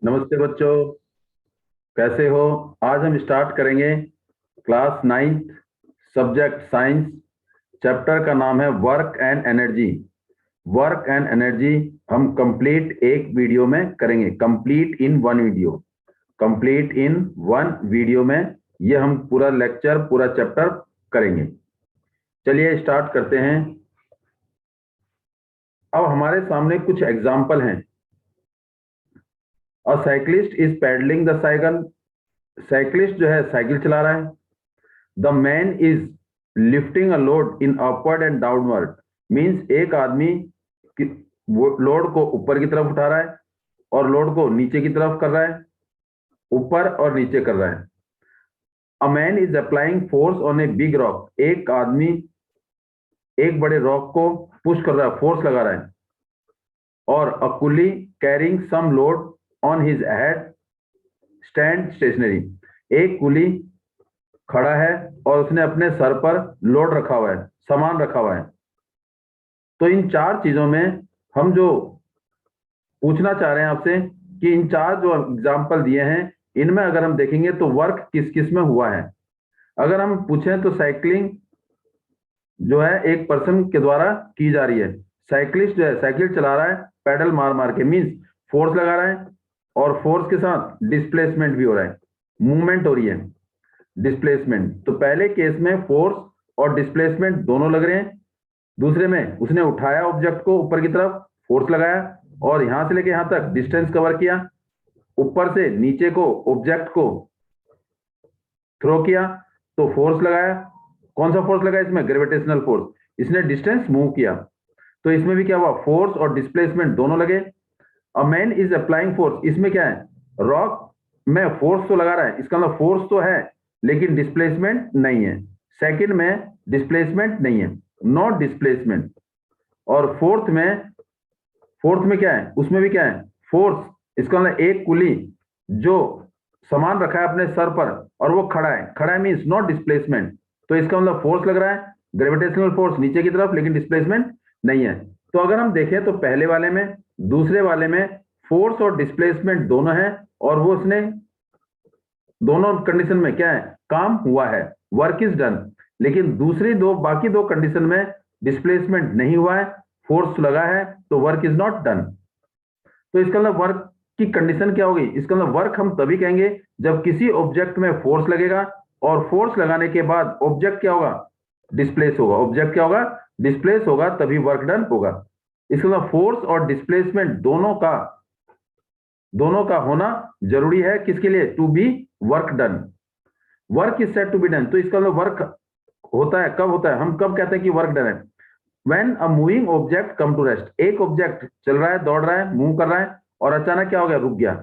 नमस्ते बच्चों, कैसे हो। आज हम स्टार्ट करेंगे class 9th subject science. Chapter का नाम है work and energy. Work and energy हम कंप्लीट एक वीडियो में करेंगे, complete in one video. Complete in one video में ये हम पूरा लेक्चर, पूरा चैप्टर करेंगे। चलिए स्टार्ट करते हैं। अब हमारे सामने कुछ एग्जाम्पल हैं। A cyclist is pedalling the cycle. Cyclist जो है साइकिल चला रहा है। The man is lifting a load in upward and downward. Means एक आदमी लोड को ऊपर की तरफ उठा रहा है और लोड को नीचे की तरफ कर रहा है, ऊपर और नीचे कर रहा है। A man is applying force on a big rock. एक आदमी एक बड़े रॉक को पुश कर रहा है, फोर्स लगा रहा है। और a coolie carrying some load on his head stand stationary. एक कुली खड़ा है और उसने अपने सर पर लोड रखा हुआ है, सामान रखा हुआ है। तो इन चार चीजों में हम जो पूछना चाह रहे हैं आपसे कि इन चार जो एग्जाम्पल दिए हैं इनमें अगर हम देखेंगे तो वर्क किस किस में हुआ है। अगर हम पूछें तो साइकिलिंग जो है एक पर्सन के द्वारा की जा रही है। साइकिलिस्ट जो है साइकिल चला रहा है पैडल मार मार के, मीन्स फोर्स लगा रहा है और फोर्स के साथ डिस्प्लेसमेंट भी हो रहा है, मूवमेंट हो रही है, डिस्प्लेसमेंट। तो पहले केस में फोर्स और डिस्प्लेसमेंट दोनों लग रहे हैं। दूसरे में उसने उठाया ऑब्जेक्ट को ऊपर की तरफ, फोर्स लगाया और यहां से लेके यहां तक डिस्टेंस कवर किया। ऊपर से नीचे को ऑब्जेक्ट को थ्रो किया तो फोर्स लगाया। कौन सा फोर्स लगा इसमें? Gravitational force. इसने डिस्टेंस मूव किया तो इसमें भी क्या हुआ? फोर्स और डिस्प्लेसमेंट दोनों लगे। A man is applying force, इसमें क्या है? रॉक में फोर्स तो लगा रहा है, इसका मतलब फोर्स तो है लेकिन डिस्प्लेसमेंट नहीं है। सेकंड में डिस्प्लेसमेंट नहीं है, नॉट डिस्प्लेसमेंट। और फोर्थ में क्या है? उसमें भी क्या है? फोर्स। इसका मतलब एक कुली जो सामान रखा है अपने सर पर और वो खड़ा है मीन्स नॉट डिस्प्लेसमेंट। तो इसका मतलब फोर्स लग रहा है, ग्रेविटेशनल फोर्स नीचे की तरफ, लेकिन डिस्प्लेसमेंट नहीं है। तो अगर हम देखें तो पहले वाले में दूसरे वाले में फोर्स और डिस्प्लेसमेंट दोनों है और वो उसने दोनों कंडीशन में क्या है? काम हुआ है, वर्क इज डन। लेकिन दूसरी दो, बाकी दो कंडीशन में डिस्प्लेसमेंट नहीं हुआ है, फोर्स लगा है, तो वर्क इज नॉट डन। तो इसका मतलब वर्क की कंडीशन क्या होगी? इसका मतलब वर्क हम तभी कहेंगे जब किसी ऑब्जेक्ट में फोर्स लगेगा और फोर्स लगाने के बाद ऑब्जेक्ट क्या होगा? डिस्प्लेस होगा। ऑब्जेक्ट क्या होगा? डिस्प्लेस होगा, तभी वर्क डन होगा। इसका मतलब फोर्स और डिस्प्लेसमेंट दोनों का होना जरूरी है। किसके लिए? To be work done. Work is said to be done. तो इसका मतलब वर्क होता है, कब होता है? हम कब कहते हैं कि वर्क डन है? When a moving object come to rest. एक ऑब्जेक्ट चल रहा है, दौड़ रहा है, मूव कर रहा है और अचानक क्या हो गया? रुक गया।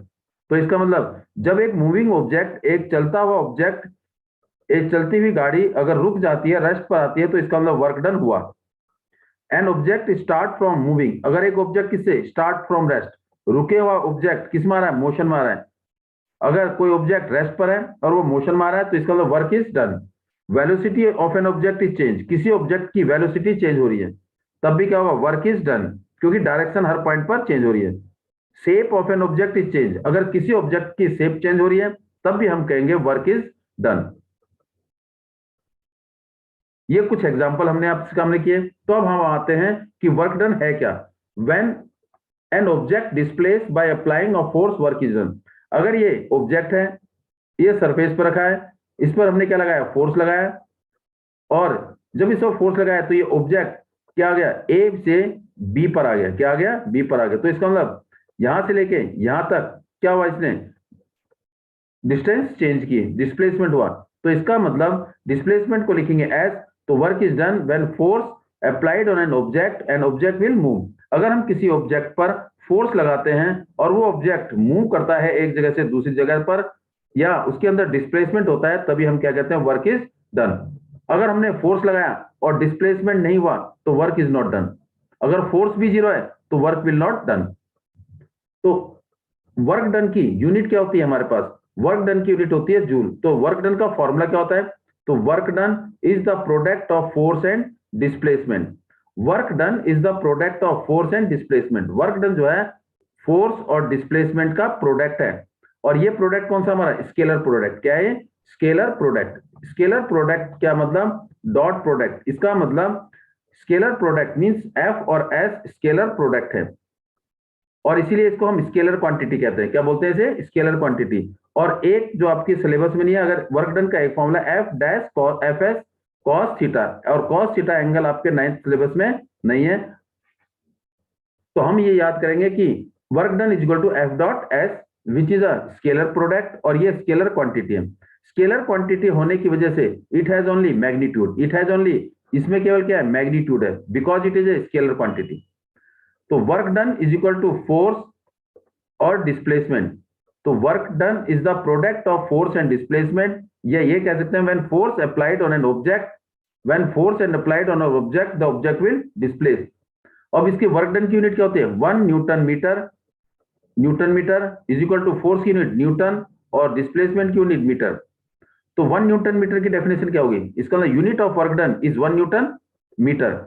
तो इसका मतलब जब एक मूविंग ऑब्जेक्ट, एक चलता हुआ ऑब्जेक्ट, एक चलती हुई गाड़ी अगर रुक जाती है, रेस्ट पर आती है, तो इसका मतलब वर्क डन हुआ। An object start from moving. अगर एक ऑब्जेक्ट किससे? Start from rest. रुके हुआ ऑब्जेक्ट किस में आ रहा है? मोशन में आ रहा है। अगर कोई ऑब्जेक्ट रेस्ट पर है और वो मोशन में आ रहा है तो इसका मतलब work is done. Velocity of an object is change. किसी ऑब्जेक्ट की वेलोसिटी चेंज हो रही है, तब भी क्या होगा? वर्क इज डन, क्योंकि डायरेक्शन हर पॉइंट पर चेंज हो रही है। Shape of an object is change. अगर किसी ऑब्जेक्ट की शेप चेंज हो रही है तब भी हम कहेंगे वर्क इज डन। ये कुछ एग्जाम्पल हमने आपके सामने किए। तो अब हम आते हैं कि वर्क डन है क्या। When an object displace by applying a force, work is done. अगर ये ऑब्जेक्ट है, ये सरफेस पर रखा है, इस पर हमने क्या लगाया? फोर्स लगाया। और जब इस पर फोर्स लगाया तो ये ऑब्जेक्ट क्या आ गया? ए से बी पर आ गया। क्या आ गया? बी पर आ गया। तो इसका मतलब यहां से लेके यहां तक क्या हुआ? इसने डिस्टेंस चेंज की, डिस्प्लेसमेंट हुआ। तो इसका मतलब डिस्प्लेसमेंट को लिखेंगे एस। तो work is done when force applied on an object will move. अगर हम किसी ऑब्जेक्ट पर फोर्स लगाते हैं और वो ऑब्जेक्ट मूव करता है एक जगह से दूसरी जगह पर, या उसके अंदर डिस्प्लेसमेंट होता है, तभी हम क्या कहते हैं? Work is done. अगर हमने फोर्स लगाया और डिस्प्लेसमेंट नहीं हुआ तो वर्क इज नॉट डन। अगर फोर्स भी जीरो है तो वर्क विल नॉट डन। तो वर्क डन की यूनिट क्या होती है हमारे पास? वर्क डन की यूनिट होती है जूल। तो वर्क डन का फॉर्मूला क्या होता है? तो work done is the product of force and displacement. Work done is the product of force and displacement. Work done जो है फोर्स और डिस्प्लेसमेंट का प्रोडक्ट है। और ये प्रोडक्ट कौन सा हमारा? Scalar product. क्या है? Scalar product. स्केलर प्रोडक्ट क्या मतलब? Dot product. इसका मतलब स्केलर प्रोडक्ट मींस एफ और एस स्केलर प्रोडक्ट है, और इसीलिए इसको हम स्केलर क्वांटिटी कहते हैं। क्या बोलते हैं इसे? Scalar quantity. और एक जो आपके सिलेबस में नहीं है, अगर वर्क डन का एक formula F dash F S cos theta, और कॉस थीटा एंगल आपके 9th सिलेबस में नहीं है, तो हम ये याद करेंगे कि work done is equal to F dot S which is a scalar product, और ये स्केलर क्वांटिटी है। स्केलर क्वांटिटी होने की वजह से it has only magnitude, it has only, इसमें केवल क्या है? मैग्नीट्यूड है, because it is a scalar quantity. तो work done is equal to force और डिस्प्लेसमेंट। तो work done is the product of force and displacement, या ये कह सकते हैं when force applied on an object, when force and applied on an object the object will displace. अब इसकी work done की यूनिट क्या होती है? 1 newton metre. Newton metre is equal to force की यूनिट न्यूटन और डिस्प्लेसमेंट की unit metre. तो 1 न्यूटन मीटर की डेफिनेशन क्या होगी? इसका मतलब unit of work done is 1 newton metre.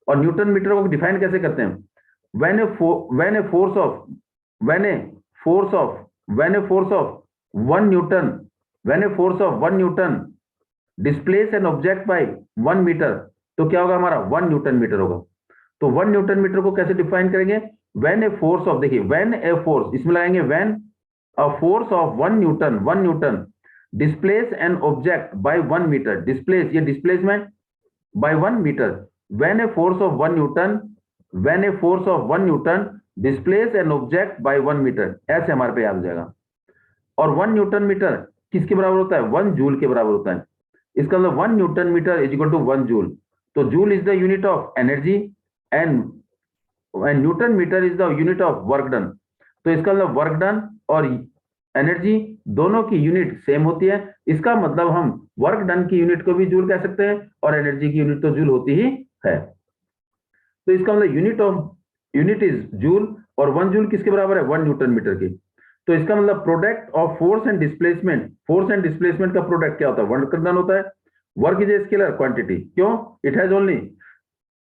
और न्यूटन मीटर को डिफाइन कैसे करते हैं? when a force of when a force of when a force of 1 newton when a force of 1 newton displace an object by 1 meter, तो क्या होगा हमारा? 1 newton metre होगा। तो 1 न्यूटन मीटर को कैसे डिफाइन करेंगे? when a force of, देखिए when a force, इसमें लगाएंगे when a force of 1 newton displace an object by 1 meter, displace, ये displacement by 1 meter, when a force of 1 newton when a force of 1 newton displace an object by 1 meter, ऐसे हमारे पे याद हो जाएगा। और 1 न्यूटन मीटर किसके बराबर होता है? 1 जूल के बराबर होता है। इसका मतलब 1 newton metre is equal to 1 joule. तो joule is the unit of energy and newton metre is the unit of work done. तो इसका मतलब वर्क डन और एनर्जी दोनों की यूनिट सेम होती है। इसका मतलब हम वर्क डन की यूनिट को भी जूल कह सकते हैं, और एनर्जी की यूनिट तो जूल होती ही है। तो इसका मतलब यूनिट इज जूल, और 1 जूल किसके बराबर है? 1 न्यूटन मीटर की। तो इसका मतलब product of force and displacement, force and displacement का प्रोडक्ट क्या होता है? वर्क डन होता है। Work is a scalar quantity. क्यों? It has only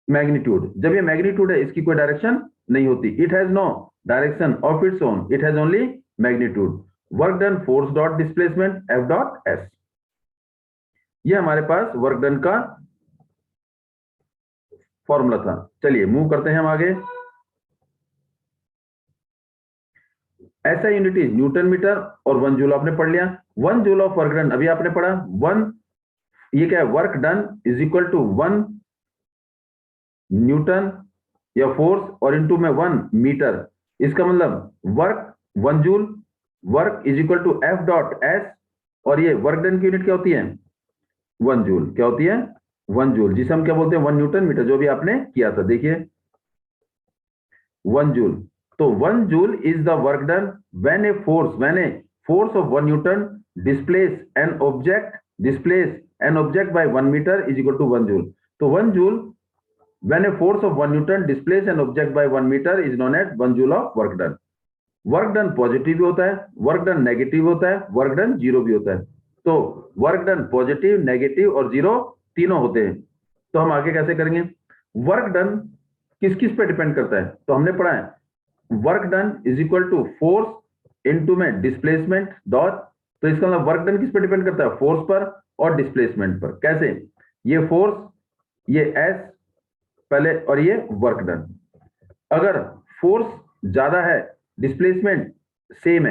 magnitude. जब ये मैग्नीट्यूड है, इसकी कोई डायरेक्शन नहीं होती। It has no direction of its own, it has only magnitude. Work done force dot displacement F dot S. ये हमारे पास वर्क डन का फॉर्मूला था। चलिए मूव करते हैं हम आगे। ऐसा यूनिट इज न्यूटन मीटर और 1 जूल आपने पढ़ लिया। 1 जूल ऑफ वर्क डन अभी आपने पढ़ा। 1, ये क्या है? Work done is equal to 1 newton या फोर्स और इनटू में 1 मीटर। इसका मतलब work 1 joule, work is equal to F dot S, और ये वर्क डन की यूनिट क्या होती है? 1 जूल। क्या होती है? 1 जूल, जिसे हम क्या बोलते हैं? 1 न्यूटन मीटर, जो भी आपने किया था। देखिए 1 जूल। तो 1 joule is the work done when a force of 1 newton displace an object by 1 meter is equal to 1 joule. तो 1 joule when a force of 1 newton displace an object by 1 meter is known as 1 joule of work done. Work done positive भी होता है, work done negative होता है, work done zero भी होता है। तो वर्क डन पॉजिटिव, नेगेटिव और जीरो तीनों होते हैं। तो हम आगे कैसे करेंगे? वर्क डन किस किस पे डिपेंड करता है? तो हमने पढ़ा है work done is equal to force into में डिस्प्लेसमेंट डॉट। तो इसका मतलब वर्क डन किस पे डिपेंड करता है? फोर्स पर और डिस्प्लेसमेंट पर। कैसे? ये फोर्स, ये एस पहले, और ये वर्क डन। अगर फोर्स ज्यादा है, डिस्प्लेसमेंट सेम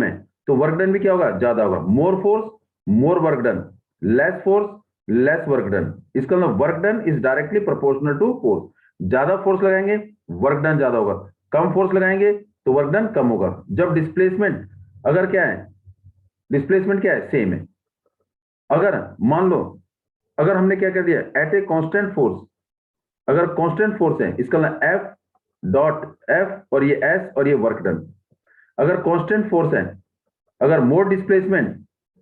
है, तो वर्क डन भी क्या होगा? ज्यादा होगा। More force more work done, less force less work done. इसका मतलब work done is directly proportional to force. ज्यादा फोर्स लगाएंगे वर्क डन ज्यादा होगा, कम फोर्स लगाएंगे तो वर्क डन कम होगा। जब डिस्प्लेसमेंट अगर क्या है? डिस्प्लेसमेंट क्या है? सेम है। अगर मान लो, अगर हमने क्या कर दिया? एट ए कांस्टेंट फोर्स, अगर कांस्टेंट फोर्स है, इसका मतलब एफ डॉट एफ और ये एस और ये वर्क डन। अगर कांस्टेंट फोर्स है, अगर मोर डिस्प्लेसमेंट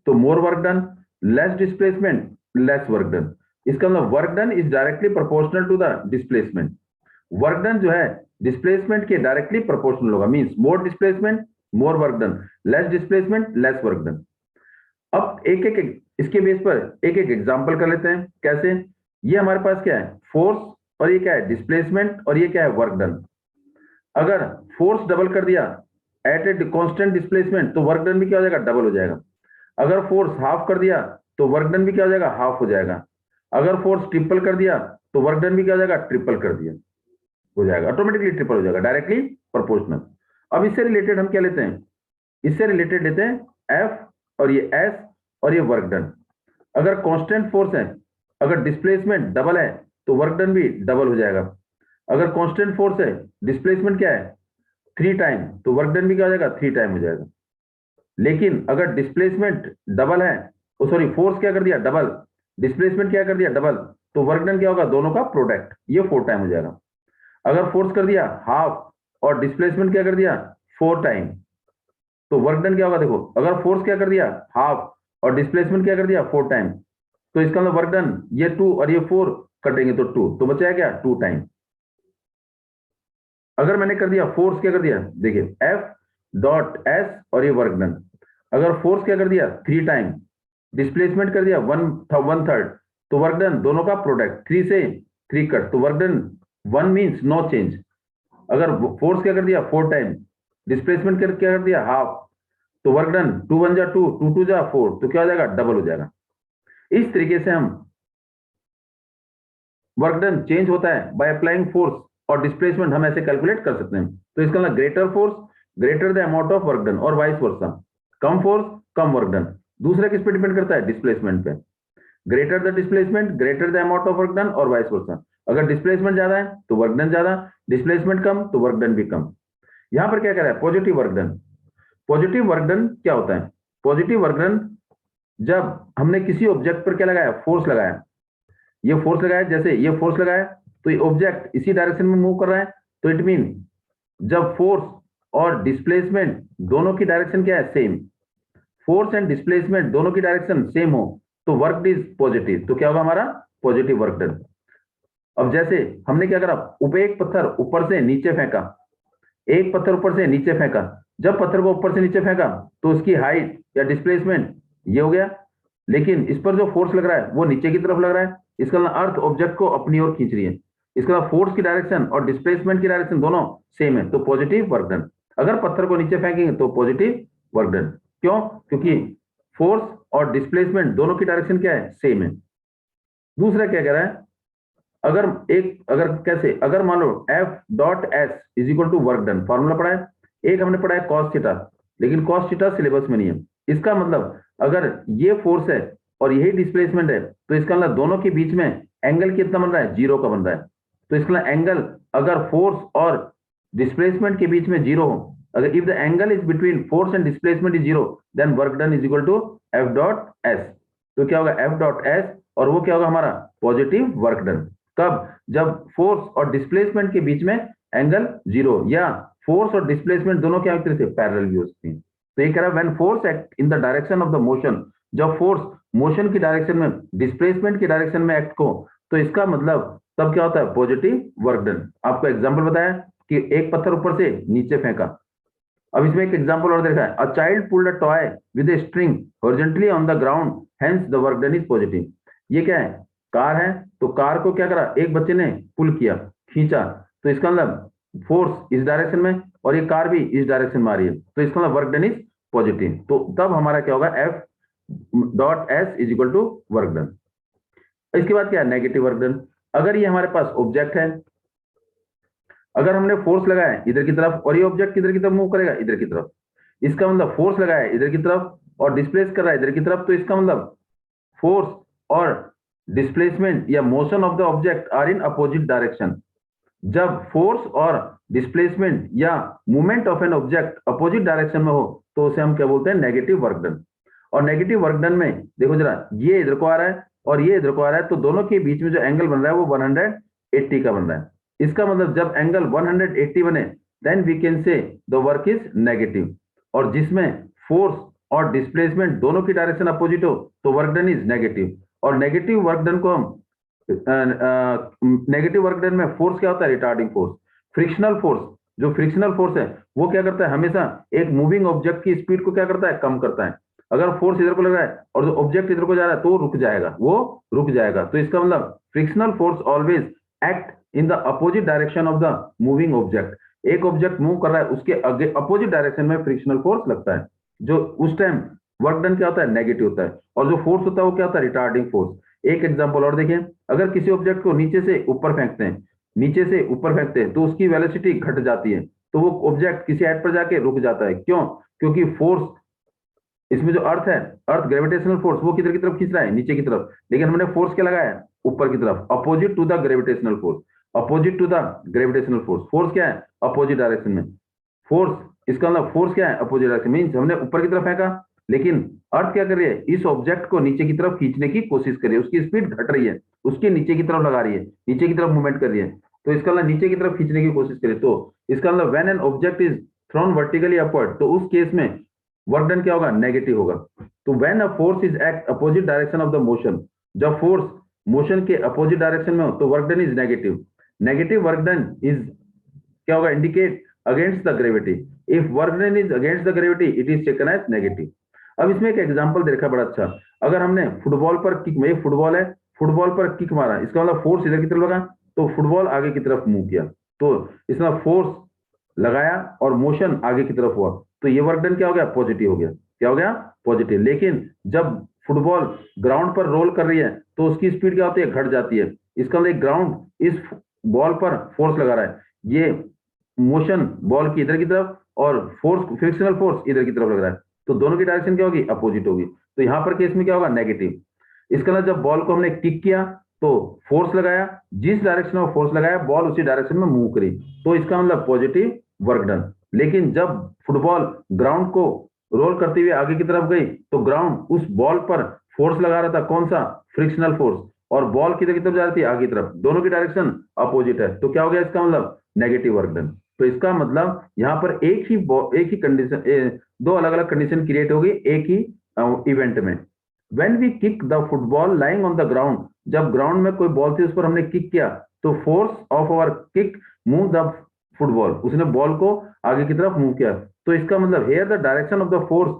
तो more work done, less displacement less work done. इसका मतलब work done is directly proportional to the displacement. Work done जो है डिस्प्लेसमेंट के डायरेक्टली प्रोपोर्शनल होगा, means more displacement more work done, less displacement less work done. अब एक एक इसके बेस पर एक एक एग्जांपल कर लेते हैं। कैसे? ये हमारे पास क्या है? फोर्स, और ये क्या है? डिस्प्लेसमेंट, और ये क्या है? Work done. अगर फोर्स डबल कर दिया एट ए कांस्टेंट डिस्प्लेसमेंट तो वर्क डन भी क्या हो जाएगा, डबल हो जाएगा। अगर फोर्स हाफ कर दिया तो वर्क डन भी क्या हो जाएगा, हाफ हो जाएगा। अगर फोर्स ट्रिपल कर दिया तो वर्क डन भी क्या हो जाएगा, ट्रिपल कर दिया हो जाएगा, ऑटोमेटिकली ट्रिपल हो जाएगा, डायरेक्टली प्रोपोर्शनल। अब इससे रिलेटेड हम क्या लेते हैं, इससे रिलेटेड लेते हैं एफ और ये एस और ये वर्क डन। अगर कांस्टेंट फोर्स है, अगर डिस्प्लेसमेंट डबल है तो वर्क डन भी डबल हो जाएगा। अगर कांस्टेंट फोर्स है, डिस्प्लेसमेंट क्या है, 3 टाइम, तो वर्क डन भी क्या हो जाएगा, 3 टाइम हो जाएगा। लेकिन अगर डिस्प्लेसमेंट डबल है, सॉरी फोर्स क्या कर दिया, डबल, डिस्प्लेसमेंट क्या कर दिया, डबल, तो वर्क डन क्या होगा, दोनों का प्रोडक्ट, ये 4 टाइम हो जाएगा। अगर फोर्स कर दिया हाफ और डिस्प्लेसमेंट क्या कर दिया, 4 टाइम, तो वर्क डन क्या होगा, देखो अगर फोर्स क्या कर दिया हाफ और डिस्प्लेसमेंट क्या कर दिया 4 टाइम, तो इसका मतलब वर्क डन ये 2 और ये 4 कटेंगे तो 2, तो बचा क्या, 2 टाइम। अगर मैंने कर दिया फोर्स क्या कर दिया, देखिए एफ डॉट एस और ये वर्क डन, अगर फोर्स क्या कर दिया 3 टाइम, डिस्प्लेसमेंट कर दिया 1/3, तो वर्क डन दोनों का प्रोडक्ट, 3 से 3 कट, तो work done 1 means no change. अगर फोर्स क्या कर दिया 4 टाइम, डिस्प्लेसमेंट क्या कर दिया हाफ, तो वर्क डन 2 1 जा 2, 2 2 जा 4, तो क्या हो जाएगा, डबल हो जाएगा। इस तरीके से हम वर्क डन चेंज होता है बाय अप्लाइंग फोर्स और डिस्प्लेसमेंट हम ऐसे कैलकुलेट कर सकते हैं। तो इसका मतलब greater force greater the amount of work done और वाइस वर्सा, कम फोर्स कम वर्क डन। दूसरा किस पे डिपेंड करता है, डिस्प्लेसमेंट पे। Greater the displacement greater the amount of work done और वाइस वर्सा। अगर डिस्प्लेसमेंट ज्यादा है तो वर्क डन ज्यादा, डिस्प्लेसमेंट कम तो वर्क डन भी कम। यहां पर क्या कह रहा है, positive work done. Positive work done क्या होता है, पॉजिटिव वर्क डन जब हमने किसी ऑब्जेक्ट पर क्या लगाया, फोर्स लगाया, ये फोर्स लगाया, जैसे ये फोर्स लगाया तो ये ऑब्जेक्ट इसी डायरेक्शन में मूव कर रहा है, तो इट मीन जब फोर्स और डिस्प्लेसमेंट दोनों की डायरेक्शन क्या है, सेम, फोर्स एंड डिस्प्लेसमेंट दोनों की डायरेक्शन सेम हो तो वर्क इज पॉजिटिव, तो क्या होगा हमारा पॉजिटिव वर्क डन। अब जैसे हमने क्या करा, एक पत्थर ऊपर से नीचे फेंका, एक पत्थर ऊपर से नीचे फेंका, जब पत्थर को ऊपर से नीचे फेंका तो उसकी हाइट या डिस्प्लेसमेंट ये हो गया, लेकिन इस पर जो फोर्स लग रहा है वो नीचे की तरफ लग रहा है, इसका मतलब अर्थ ऑब्जेक्ट को अपनी ओर खींच रही है, इसका मतलब फोर्स की डायरेक्शन और डिस्प्लेसमेंट की डायरेक्शन दोनों सेम है, तो पॉजिटिव वर्क डन। अगर पत्थर को नीचे फेंकेंगे तो पॉजिटिव वर्क डन, क्यों, क्योंकि फोर्स और डिस्प्लेसमेंट दोनों की डायरेक्शन क्या है, सेम है। दूसरा क्या कह रहा है, अगर कैसे, अगर मान लो F dot S is equal to work done, formula पढ़ा है, एक हमने पढ़ा है कॉस थीटा, लेकिन कॉस थीटा सिलेबस में नहीं है। इसका मतलब अगर ये फोर्स है और यही डिस्प्लेसमेंट है तो इसका मतलब दोनों के बीच में एंगल कितना बन रहा है, 0 का बन रहा है। तो इसका मतलब एंगल अगर फोर्स और डिस्प्लेसमेंट के बीच में 0 हो, अगर if the angle is between force and displacement is 0, then work done is equal to F dot S. तो क्या होगा, एफ डॉट एस, और वो क्या होगा हमारा पॉजिटिव वर्क डन। कब, जब फोर्स और डिस्प्लेसमेंट के बीच में एंगल 0 या फोर्स और डिस्प्लेसमेंट दोनों क्या एक तरह से पैरेलल भी हो सकती हैं। तो ये कह रहा है when force act in the direction of the motion, जब फोर्स मोशन की डायरेक्शन में डिस्प्लेसमेंट की डायरेक्शन में एक्ट को, तो इसका मतलब तब क्या होता है, पॉजिटिव वर्क डन। आपको एग्जांपल बताया कि एक पत्थर ऊपर से नीचे फेंका। अब इसमें एक एग्जांपल और देखा है, a child pulled a toy with a string horizontally on the ground, hence the work done is positive. ये क्या है, कार है, तो कार को क्या करा, एक बच्चे ने पुल किया, खींचा, तो इसका मतलब फोर्स इस डायरेक्शन में और ये कार भी इस डायरेक्शन में आ रही है, तो इसका मतलब वर्क डन इज पॉजिटिव। तो तब हमारा क्या होगा, F dot S is equal to work done. इसके बाद क्या है, नेगेटिव वर्क डन। अगर ये हमारे पास ऑब्जेक्ट है, अगर हमने फोर्स लगाया इधर की तरफ और ये ऑब्जेक्ट किधर की तरफ मूव करेगा, इधर की तरफ, इसका मतलब फोर्स लगाया इधर की तरफ और डिस्प्लेस कर रहा है इधर की तरफ, तो इसका मतलब फोर्स और डिस्प्लेसमेंट या motion of the object are in opposite direction. जब फोर्स और डिस्प्लेसमेंट या movement of an object opposite direction में हो तो उसे हम क्या बोलते हैं, नेगेटिव वर्क डन। और नेगेटिव वर्क डन में देखो जरा, ये इधर को आ रहा है और ये इधर को आ रहा है, तो दोनों के बीच में जो एंगल बन रहा है वो 180 का बन रहा है। इसका मतलब जब एंगल 180 बने then we can say the work is negative. और जिसमें फोर्स और डिस्प्लेसमेंट दोनों की डायरेक्शन अपोजिट हो तो वर्क डन इज नेगेटिव। और नेगेटिव वर्क डन को हम नेगेटिव वर्क डन में फोर्स क्या होता है, रिटार्डिंग फोर्स। फ्रिक्शनल फोर्स, जो फ्रिक्शनल फोर्स है वो क्या करता है, हमेशा एक मूविंग ऑब्जेक्ट की स्पीड को क्या करता है, कम करता है। अगर फोर्स इधर को लग रहा है और जो ऑब्जेक्ट इधर को जा रहा है तो रुक जाएगा, वो रुक जाएगा। तो इसका मतलब frictional force always act in the opposite direction of the moving object. एक ऑब्जेक्ट मूव कर रहा है, उसके अपोजिट डायरेक्शन में फ्रिक्शनल फोर्स लगता है, जो उस टाइम वर्क डन क्या होता है, नेगेटिव होता है। और जो फोर्स होता है वो क्या होता है, रिटार्डिंग फोर्स। एक एग्जांपल और देखिए, अगर किसी ऑब्जेक्ट को नीचे से ऊपर फेंकते हैं, नीचे से ऊपर फेंकते हैं, तो उसकी वेलोसिटी घट जाती है, तो वो ऑब्जेक्ट किसी हाइट पर जाके रुक जाता है। क्यों? क्योंकि फोर्स, इसमें जो अर्थ है, अर्थ ग्रेविटेशनल फोर्स वो किधर की तरफ खींच रहा है, नीचे की तरफ, लेकिन हमने फोर्स क्या लगाया है, ऊपर की तरफ, opposite to the gravitational force, opposite to the gravitational force. Force क्या है, अपोजिट डायरेक्शन में। फोर्स, इसका मतलब फोर्स क्या है, अपोजिट डायरेक्शन, मींस हमने ऊपर की तरफ फेंका, लेकिन अर्थ क्या कर रही है, इस ऑब्जेक्ट को नीचे की तरफ खींचने की कोशिश कर रही है, उसकी स्पीड घट रही है, उसके नीचे की तरफ लगा रही है, नीचे की तरफ मूवमेंट कर रही है, तो इसका मतलब नीचे की तरफ खींचने की कोशिश करे, तो इसका मतलब when an object is thrown vertically upward, तो उस केस में वर्क डन क्या होगा, नेगेटिव होगा। तो when a force is act opposite direction of the motion, जब फोर्स मोशन के अपोजिट डायरेक्शन में हो तो work done is negative. Negative work done is क्या होगा, indicate against the gravity. If work done is against the gravity it is taken as negative. अब इसमें एक एग्जांपल देखा बड़ा अच्छा, अगर हमने फुटबॉल पर किक, में फुटबॉल है, फुटबॉल पर किक मारा, इसका मतलब फोर्स इधर की तरफ लगा, तो फुटबॉल आगे की तरफ मूव किया, तो इसमें फोर्स लगाया और मोशन आगे की तरफ हुआ, तो ये वर्क डन क्या हो गया, पॉजिटिव हो गया। क्या हो गया, पॉजिटिव। लेकिन जब फुटबॉल ग्राउंड पर रोल कर रही है तो उसकी स्पीड क्या होती है, घट जाती है। इसका मतलब ग्राउंड इस बॉल पर फोर्स लगा रहा है, ये मोशन बॉल की इधर की तरफ और फोर्स, फ्रिक्शनल फोर्स इधर की तरफ लग रहा है, तो दोनों की डायरेक्शन क्या होगी, अपोजिट होगी। तो यहां पर केस में क्या होगा, नेगेटिव। इसका मतलब जब बॉल को हमने किक किया तो फोर्स लगाया, जिस डायरेक्शन में फोर्स लगाया बॉल उसी डायरेक्शन में मूव करी, तो इसका मतलब पॉजिटिव वर्क डन। लेकिन जब फुटबॉल ग्राउंड को रोल करते हुए आगे की तरफ गई तो ग्राउंड उस बॉल पर फोर्स लगा रहा था, कौन सा, फ्रिक्शनल फोर्स, और बॉल किधर की तरफ जा रही थी, आगे की तरफ, दोनों की डायरेक्शन अपोजिट है, तो क्या हो गया इसका मतलब, नेगेटिव वर्क डन। तो इसका मतलब यहां पर एक ही कंडीशन, दो अलग अलग कंडीशन क्रिएट होगी एक ही इवेंट में। When we kick the football lying on the ground, जब ग्राउंड में कोई बॉल थी उस पर हमने किक किया, तो force of our kick move the football, उसने बॉल को आगे की तरफ मूव किया, तो इसका मतलब here the direction of the force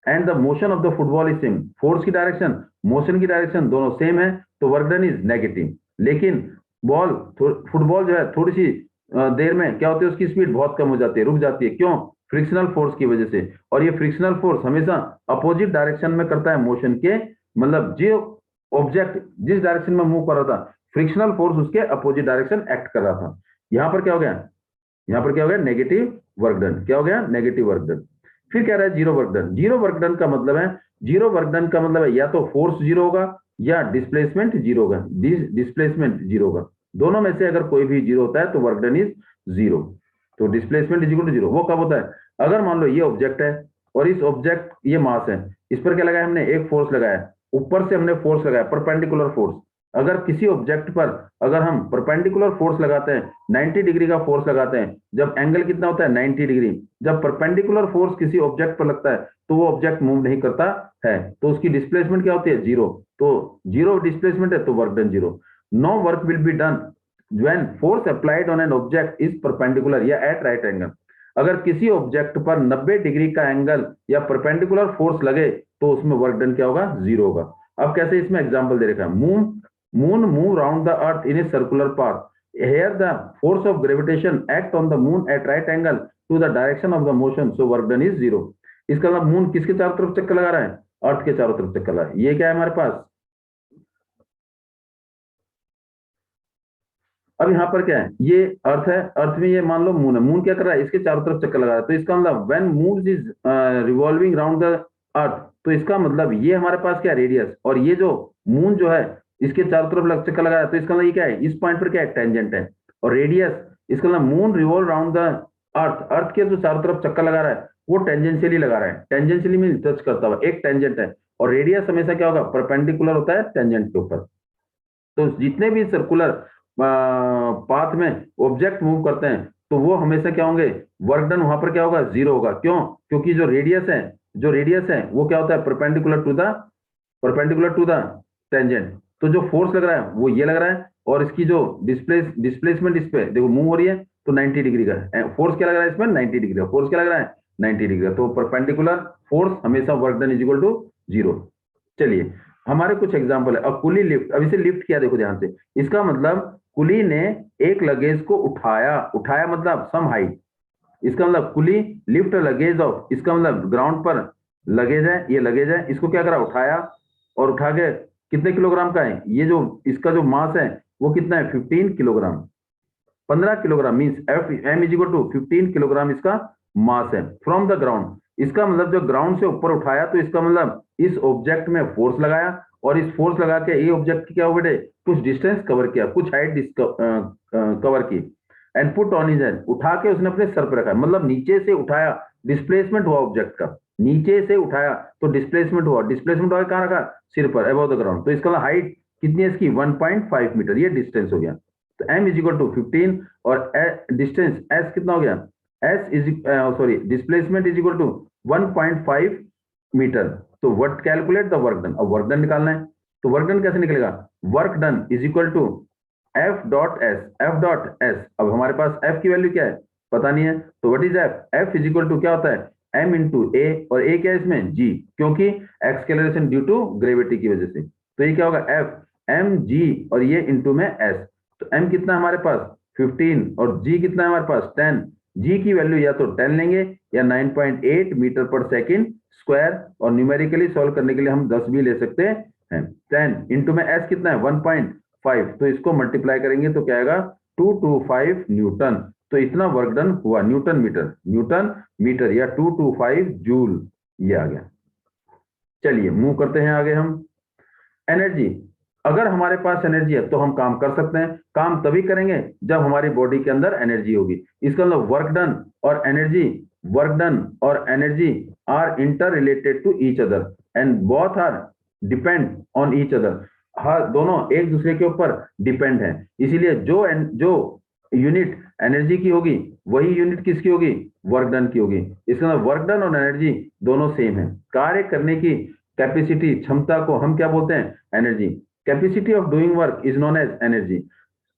and the motion of the football is same. Force की डायरेक्शन, मोशन की डायरेक्शन दोनों सेम है, तो वर्क डन इज नेगेटिव। लेकिन बॉल, फुटबॉल जो है थोड़ी सी देर में क्या होती है, उसकी स्पीड बहुत कम हो जाती है, रुक जाती है। क्यों? फ्रिक्शनल फोर्स की वजह से। और ये फ्रिक्शनल फोर्स हमेशा अपोजिट डायरेक्शन में करता है मोशन के, मतलब जो ऑब्जेक्ट जिस डायरेक्शन में मूव कर रहा था, फ्रिक्शनल फोर्स उसके अपोजिट डायरेक्शन एक्ट कर रहा था। यहां पर क्या हो गया, यहां पर क्या हो गया, नेगेटिव वर्क डन। क्या हो गया, नेगेटिव वर्क डन। फिर कह रहा है zero work done. Zero work done का मतलब है, जीरो वर्क डन का मतलब है या तो फोर्स जीरो होगा या डिस्प्लेसमेंट जीरो होगा। डिस्प्लेसमेंट जीरो होगा, दोनों में से अगर कोई भी जीरो होता है तो वर्क डन इज जीरो। तो displacement is equal to zero. वो कब होता है, अगर मान लो ये ऑब्जेक्ट है और इस ऑब्जेक्ट, ये मास है, इस पर क्या लगाया हमने, एक फोर्स लगाया, ऊपर से हमने फोर्स लगाया, परपेंडिकुलर फोर्स। अगर किसी ऑब्जेक्ट पर अगर हम परपेंडिकुलर फोर्स लगाते हैं, 90 डिग्री का फोर्स लगाते हैं, जब एंगल कितना होता है, 90 डिग्री, जब परपेंडिकुलर फोर्स किसी ऑब्जेक्ट पर लगता है तो वो ऑब्जेक्ट मूव नहीं करता है, तो उसकी डिस्प्लेसमेंट क्या होती है, जीरो। तो जीरो डिस्प्लेसमेंट है तो work done zero. No work will be done when force applied on an object is perpendicular या at right angle। अगर किसी ऑब्जेक्ट पर 90 डिग्री का एंगल या परपेंडिकुलर फोर्स लगे तो उसमें वर्क डन क्या होगा, जीरो होगा। अब कैसे, इसमें एग्जांपल दे रखा है, moon move round the earth in a circular path, here the force of gravitation act on the moon at right angle to the direction of the motion, so work done is zero। इसका मतलब moon किसके चारों तरफ चक्कर लगा रहा है, अर्थ के चारों तरफ चक्कर लगा रहा है। ये क्या है हमारे पास, अब यहाँ पर क्या है, ये अर्थ है, अर्थ में ये मान लो मून है, मून क्या कर रहा है, इसके चारों तरफ चक्कर लगा रहा है, तो इसका मतलब when moon is revolving round the earth, तो इसका मतलब ये हमारे पास क्या, रेडियस, और ये जो मून जो है इसके चारों तरफ चक्कर लगा रहा है, तो इसका मतलब ये क्या है, इस पॉइंट पर क्या है, टेंजेंट है। और रेडियस, इसका मतलब moon revolve round the earth, earth के जो चारों तरफ चक्कर लगा रहा है वो टेंजेंशियली लगा रहा है, टेंजेंशियली मीन टच करता हुआ, एक टेंजेंट है। और रेडियस हमेशा क्या होगा, परपेंडिकुलर होता है टेंजेंट के ऊपर। तो जितने भी सर्कुलर पाथ में ऑब्जेक्ट मूव करते हैं तो वो हमेशा क्या होंगे, वर्क डन वहां पर क्या होगा, जीरो होगा। क्यों? क्योंकि जो रेडियस है वो क्या होता है, परपेंडिकुलर टू द टेंजेंट। तो जो फोर्स लग रहा है वो ये लग रहा है, और इसकी जो डिस्प्लेसमेंट इस पे देखो मूव हो रही है तो 90 डिग्री का है, फोर्स क्या लग रहा है इसमें, 90 डिग्री का फोर्स क्या लग रहा है, 90 डिग्री का। तो परपेंडिकुलर फोर्स हमेशा work done is equal to zero. चलिए हमारे कुछ एग्जांपल है। अब कुली लिफ्ट, अब इसे लिफ्ट किया देखो ध्यान से, इसका मतलब कुली ने एक लगेज को उठाया, उठाया मतलब सम हाइट, इसका मतलब कुली लिफ्ट लगेज ऑफ, इसका मतलब ग्राउंड पर लगेज है, ये लगेज है, इसको क्या करा, उठाया, और उठा के कितने किलोग्राम का है, ये जो इसका जो मास है वो कितना है 15 kilogram, 15 kilogram means F M is equal to 15 kilogram इसका मास है फ्रॉम द ग्राउंड। इसका मतलब जो ग्राउंड से ऊपर उठाया तो इसका मतलब इस ऑब्जेक्ट में फोर्स लगाया, और इस फोर्स लगा के ये ऑब्जेक्ट क्या हो बेटे, कुछ डिस्टेंस कवर किया, कुछ हाइट कवर की, and put on his head, उठा के उसने अपने सर पर रखा, मतलब नीचे से उठाया, डिस्प्लेसमेंट हुआ ऑब्जेक्ट का, नीचे से उठाया तो डिस्प्लेसमेंट हुआ, डिस्प्लेसमेंट हुआ कहाँ रखा, सिर पर, अबव द ग्राउंड। तो इसका हाइट कितनी है इसकी 1.5 मीटर, ये डिस्टेंस हो गया। तो m इज इक्वल टू 15 और डिस्टेंस s कितना हो गया, s is sorry displacement is equal to 1.5 metre. तो work calculate the work done, अब वर्क डन निकालना है, तो वर्क डन कैसे निकलेगा, work done is equal to F dot S, F dot S, अब हमारे पास f की वैल्यू क्या है पता नहीं है, तो what is f, f is equal to क्या होता है m इंटू ए, और a क्या है इसमें g, क्योंकि एक्सकेलरेशन ड्यू टू ग्रेविटी की वजह से, तो ये क्या होगा f m g और ये इंटू में s, तो m कितना है हमारे पास 15 और g कितना है हमारे पास 10, g की वैल्यू या तो 10 लेंगे या 9.8 मीटर पर सेकंड स्क्वायर, और न्यूमेरिकली सॉल्व करने के लिए हम 10 भी ले सकते हैं। 10 इंटू में s कितना है 1.5, तो इसको मल्टीप्लाई करेंगे तो क्या आएगा 225 न्यूटन, तो इतना वर्क डन हुआ, न्यूटन मीटर, न्यूटन मीटर या 225 जूल, ये आ गया। चलिए मूव करते हैं आगे हम। एनर्जी, अगर हमारे पास एनर्जी है तो हम काम कर सकते हैं, काम तभी करेंगे जब हमारी बॉडी के अंदर एनर्जी होगी। इसका मतलब वर्क डन और एनर्जी, वर्क डन और energy are inter related to each other and both are depend on each other, हर दोनों एक दूसरे के ऊपर डिपेंड है, इसीलिए जो यूनिट एनर्जी की होगी वही यूनिट किसकी होगी, वर्क डन की होगी। इसका मतलब वर्क डन और एनर्जी दोनों सेम है। कार्य करने की कैपेसिटी, क्षमता को हम क्या बोलते हैं, energy. Capacity of doing work is known as energy.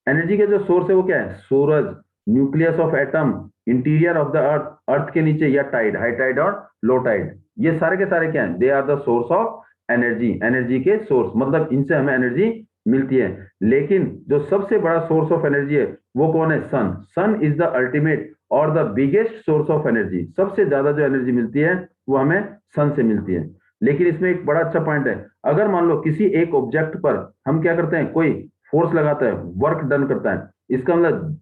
Energy का जो सोर्स है वो क्या है, सूरज, nucleus of atom, interior of the earth, earth के नीचे, या टाइड, हाई टाइड और लो टाइड, ये सारे के सारे क्या है, they are the source of energy, energy के सोर्स, मतलब इनसे हमें एनर्जी मिलती है। लेकिन जो सबसे बड़ा सोर्स ऑफ एनर्जी है वो कौन है, सन। सन इज द अल्टीमेट और the biggest source of energy, सबसे ज्यादा जो एनर्जी मिलती है वो हमें सन से मिलती है। लेकिन इसमें एक बड़ा अच्छा पॉइंट है, अगर मान लो किसी एक ऑब्जेक्ट पर हम क्या करते हैं, कोई फोर्स लगाता है, वर्क डन करता है, इसका मतलब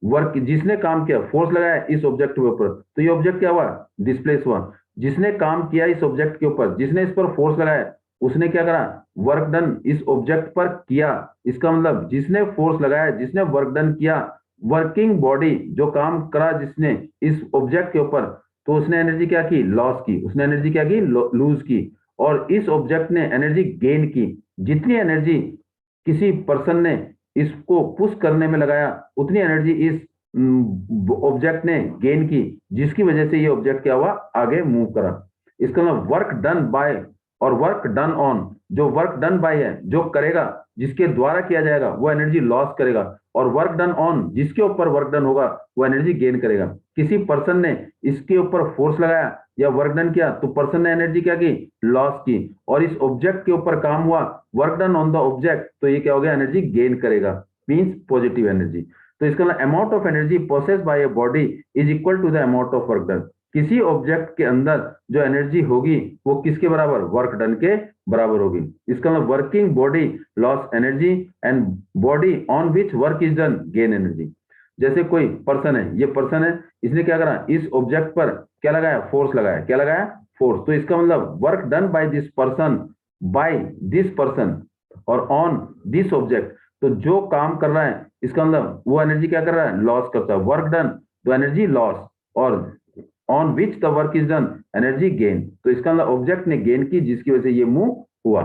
वर्क, जिसने काम किया, फोर्स लगाया इस ऑब्जेक्ट के ऊपर, तो ये ऑब्जेक्ट क्या हुआ, डिस्प्लेस हुआ। जिसने काम किया इस ऑब्जेक्ट के ऊपर, जिसने इस पर फोर्स लगाया, उसने क्या करा, वर्क डन इस ऑब्जेक्ट पर किया। इसका मतलब जिसने फोर्स लगाया, जिसने वर्क डन किया, वर्किंग बॉडी जो काम करा जिसने इस ऑब्जेक्ट के ऊपर, तो उसने एनर्जी क्या की, लॉस की, उसने एनर्जी क्या की, लूज की, और इस ऑब्जेक्ट ने एनर्जी गेन की। जितनी एनर्जी किसी पर्सन ने इसको पुश करने में लगाया, उतनी एनर्जी इस ऑब्जेक्ट ने गेन की, जिसकी वजह से ये ऑब्जेक्ट क्या हुआ, आगे मूव करा। इसका मतलब वर्क डन बाय और वर्क डन ऑन, जो वर्क डन बाय है, जो करेगा, जिसके द्वारा किया जाएगा, वो एनर्जी लॉस करेगा, और वर्क डन ऑन, जिसके ऊपर वर्क डन होगा, वो एनर्जी गेन करेगा। किसी पर्सन ने इसके ऊपर फोर्स लगाया या वर्क डन किया, तो पर्सन ने एनर्जी क्या की, लॉस की, और इस ऑब्जेक्ट के ऊपर काम हुआ, work done on the object, तो ये क्या हो गया, एनर्जी गेन करेगा, मींस पॉजिटिव एनर्जी। तो इसका मतलब amount of energy process by a body is equal to the amount of work done. किसी ऑब्जेक्ट के अंदर जो एनर्जी होगी वो किसके बराबर, वर्क डन के बराबर होगी। इसका मतलब working body loss energy and body on which work is done gain energy. जैसे कोई पर्सन है, ये पर्सन है, इसने क्या करा, इस ऑब्जेक्ट पर क्या लगाया, फोर्स लगाया, क्या लगाया, फोर्स। तो इसका मतलब work done by this person, by this person और ऑन दिस ऑब्जेक्ट, तो जो काम कर रहा है, इसका मतलब वो एनर्जी क्या कर रहा है, लॉस करता है, वर्क डन तो एनर्जी लॉस, और on which the work is done energy gain. तो इसका मतलब ऑब्जेक्ट ने गेन की, जिसकी वजह से ये मूव हुआ।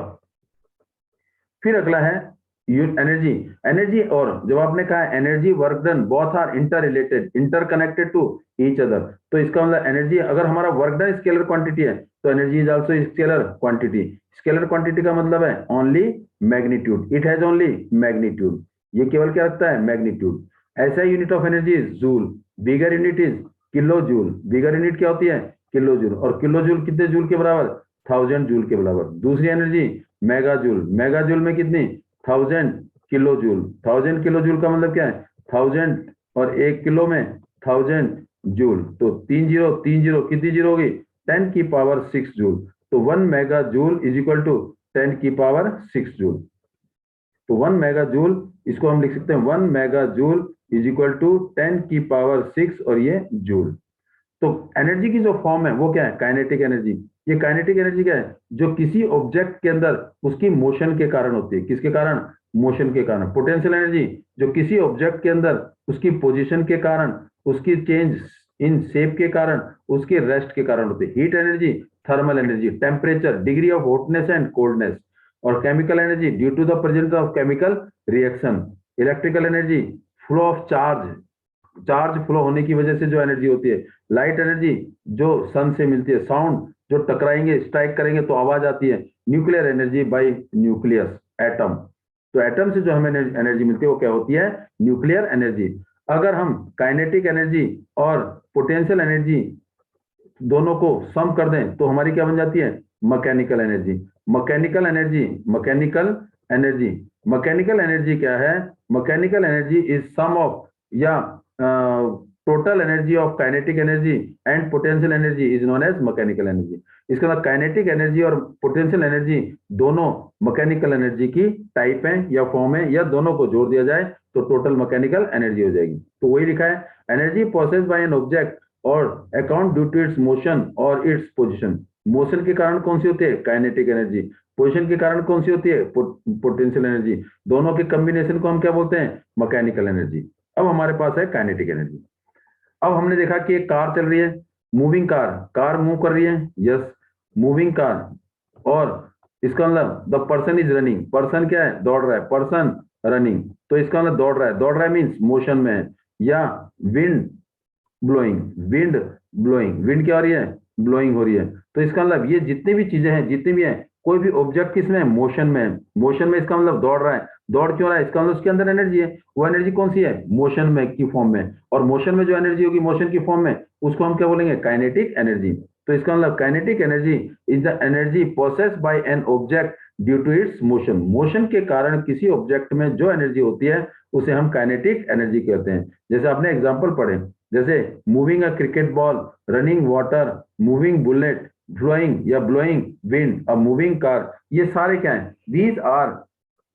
फिर अगला है एनर्जी। एनर्जी, और जब आपने कहा energy work done both are inter related, interconnected to each other, तो इसका मतलब एनर्जी, अगर हमारा वर्क डन स्केलर क्वांटिटी है तो energy is also scalar quantity. Scalar quantity का मतलब है only magnitude, it has only magnitude, ये केवल क्या रखता है, मैग्नीट्यूड। ऐसा unit of energy is joule, bigger unit is kilo joule. Bigger unit क्या होती है, किलो जूल, और किलो जूल कितने जूल के बराबर, 1000 जूल के बराबर। दूसरी energy mega joule, mega joule में कितनी, 1000 किलो जूल। 1000 किलो जूल का मतलब क्या है, 1000, और 1 किलो में 1000 जूल। तो 30 कितनी जीरो होगी, 10⁶ जूल। तो 1 mega joule is equal to 10⁶ joule. तो 1 मेगा जूल, इसको हम लिख सकते हैं 1 mega joule is equal to 10⁶ और ये जूल। तो एनर्जी की जो फॉर्म है वो क्या है, काइनेटिक एनर्जी। ये काइनेटिक एनर्जी क्या है, जो किसी ऑब्जेक्ट के अंदर उसकी मोशन के कारण होती है। किसके कारण, मोशन के कारण। पोटेंशियल एनर्जी जो किसी ऑब्जेक्ट के अंदर उसकी पोजीशन के कारण, उसकी चेंज इन शेप के कारण, उसके रेस्ट के कारण होती है। Heat energy, thermal energy, temperature, degree of hotness and coldness. और chemical energy due to the presence of chemical reaction. Electrical energy, flow of charge, charge flow होने की वजह से जो एनर्जी होती है। लाइट एनर्जी जो सन से मिलती है। साउंड जो टकराएंगे, स्ट्राइक करेंगे तो आवाज आती है। Nuclear energy by nucleus, atom. तो एटम से जो हमें एनर्जी मिलती है वो क्या होती है, न्यूक्लियर एनर्जी। अगर हम काइनेटिक एनर्जी और पोटेंशियल एनर्जी दोनों को सम कर दें तो हमारी क्या बन जाती है, mechanical energy. Mechanical energy, mechanical energy, mechanical energy क्या है, mechanical energy is sum of या total energy of kinetic energy and potential energy is known as mechanical energy. इसके बाद काइनेटिक एनर्जी और पोटेंशियल एनर्जी दोनों मैकेनिकल एनर्जी की type है या फॉर्म है, या दोनों को जोड़ दिया जाए तो टोटल मैकेनिकल एनर्जी हो जाएगी। तो वही लिखा है, energy process by an object और account due to its motion और इट्स पोजीशन। मोशन के कारण कौन सी होती है, काइनेटिक एनर्जी। पोजीशन के कारण कौन सी होती है, पोटेंशियल एनर्जी। दोनों के कॉम्बिनेशन को हम क्या बोलते हैं, मैकेनिकल एनर्जी। अब हमारे पास है काइनेटिक एनर्जी। अब हमने देखा कि एक कार चल रही है, मूविंग कार, कार मूव कर रही है, यस, मूविंग कार। और इसका मतलब the person is running, person क्या है, दौड़ रहा है, पर्सन रनिंग। तो इसका मतलब दौड़ रहा है मीन्स मोशन में है। या wind blowing, wind blowing, wind क्या हो रही है, ब्लोइंग हो रही है। तो इसका मतलब ये जितनी भी चीजें हैं, जितनी भी है, कोई भी ऑब्जेक्ट किसमें है, मोशन में है। मोशन में इसका मतलब दौड़ रहा है। दौड़ क्यों रहा है, इसका मतलब उसके अंदर एनर्जी है। वो एनर्जी कौन सी है, मोशन में की फॉर्म में। और मोशन में जो एनर्जी होगी मोशन की फॉर्म में, उसको हम क्या बोलेंगे, काइनेटिक एनर्जी। तो इसका मतलब kinetic energy is the energy processed by an object due to its motion. Motion के कारण किसी ऑब्जेक्ट में जो एनर्जी होती है उसे हम काइनेटिक एनर्जी कहते हैं। जैसे आपने एग्जांपल पढ़े, जैसे moving a cricket ball, running water, moving bullet, flowing या blowing wind, a moving car. ये सारे क्या है, these are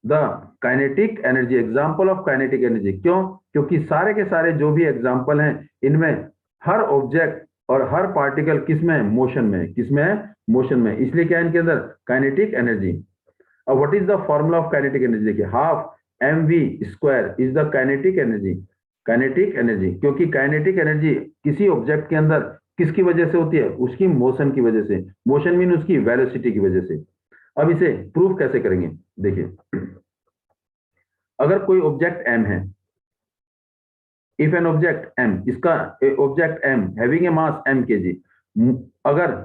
the kinetic energy, example of kinetic energy. क्यों, क्योंकि सारे के सारे जो भी एग्जाम्पल हैं इनमें हर ऑब्जेक्ट और हर पार्टिकल किसमें है, मोशन में है। किसमें है, मोशन में। इसलिए क्या है इनके अंदर, काइनेटिक एनर्जी। अब what is the formula of kinetic energy, देखिए half mv² is the kinetic energy. Kinetic energy, क्योंकि काइनेटिक एनर्जी किसी ऑब्जेक्ट के अंदर किसकी वजह से होती है, उसकी मोशन की वजह से। मोशन मीन उसकी वेलोसिटी की वजह से। अब इसे प्रूफ कैसे करेंगे, देखिए, अगर कोई ऑब्जेक्ट m है, इफ एन ऑब्जेक्ट m, इसका object m having a mass m kg, अगर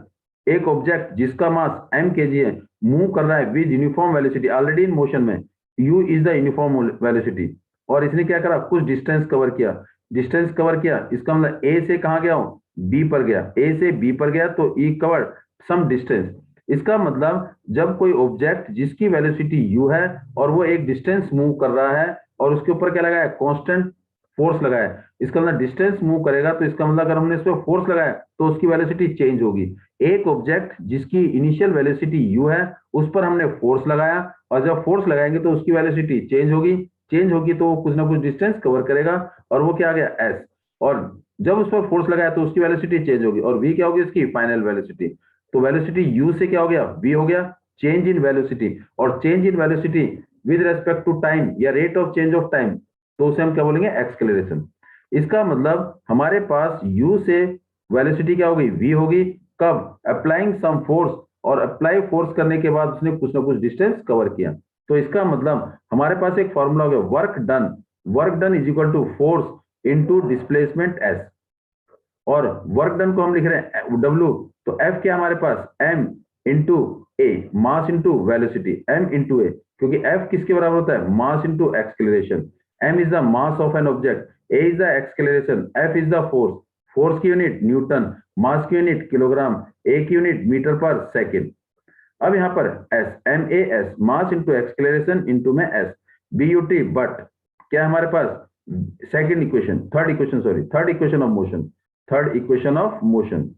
एक ऑब्जेक्ट जिसका मास m kg है मूव कर रहा है with uniform velocity, already in motion में, u is the uniform velocity, और इसने क्या करा, कुछ डिस्टेंस कवर किया। डिस्टेंस कवर किया, इसका मतलब a से कहां गया हूं, b पर गया। a से b पर गया तो e कवर्ड सम डिस्टेंस। इसका मतलब जब कोई ऑब्जेक्ट जिसकी वेलोसिटी u है और वो एक डिस्टेंस मूव कर रहा है और उसके ऊपर क्या लगाया, कांस्टेंट फोर्स लगाया, इसका मतलब डिस्टेंस मूव करेगा, तो इसका मतलब अगर हमने इस पर फोर्स लगाया तो उसकी वेलोसिटी चेंज होगी। एक ऑब्जेक्ट जिसकी इनिशियल वेलोसिटी u है उस पर हमने फोर्स लगाया, और जब फोर्स लगाएंगे तो उसकी वेलोसिटी चेंज होगी। चेंज होगी तो वो कुछ ना कुछ डिस्टेंस कवर करेगा, और वो क्या आ गया, s। और जब उस पर फोर्स लगाया तो उसकी वेलोसिटी चेंज होगी, और v क्या होगी, उसकी फाइनल वेलोसिटी। तो वेलोसिटी u से क्या हो गया, v हो गया, चेंज इन वेलोसिटी। और change in velocity with respect to time या rate of change of time, तो उसे हम क्या बोलेंगे, एक्सक्लेरेशन। इसका मतलब हमारे पास u से वेलोसिटी क्या होगी, v होगी। कब, अप्लाइंग सम फोर्स, और अप्लाई फोर्स करने के बाद उसने कुछ ना कुछ डिस्टेंस कवर किया। तो इसका मतलब हमारे पास एक फॉर्मूला हो गया, work done, work done is equal to force into displacement s। और वर्क डन को हम लिख रहे हैं W, तो F क्या हमारे पास, m into a, mass into velocity, m into a, क्योंकि F किसके बराबर होता है, mass into acceleration. m is the mass of an object, a is the acceleration, F is the force. Force की यूनिट न्यूटन, मास की unit kilogram, a की unit metre पर second. अब यहां पर s, MAS, mass into acceleration into में s, BUT, but क्या हमारे पास, second equation, third equation, sorry, third equation of motion. Third equation of motion.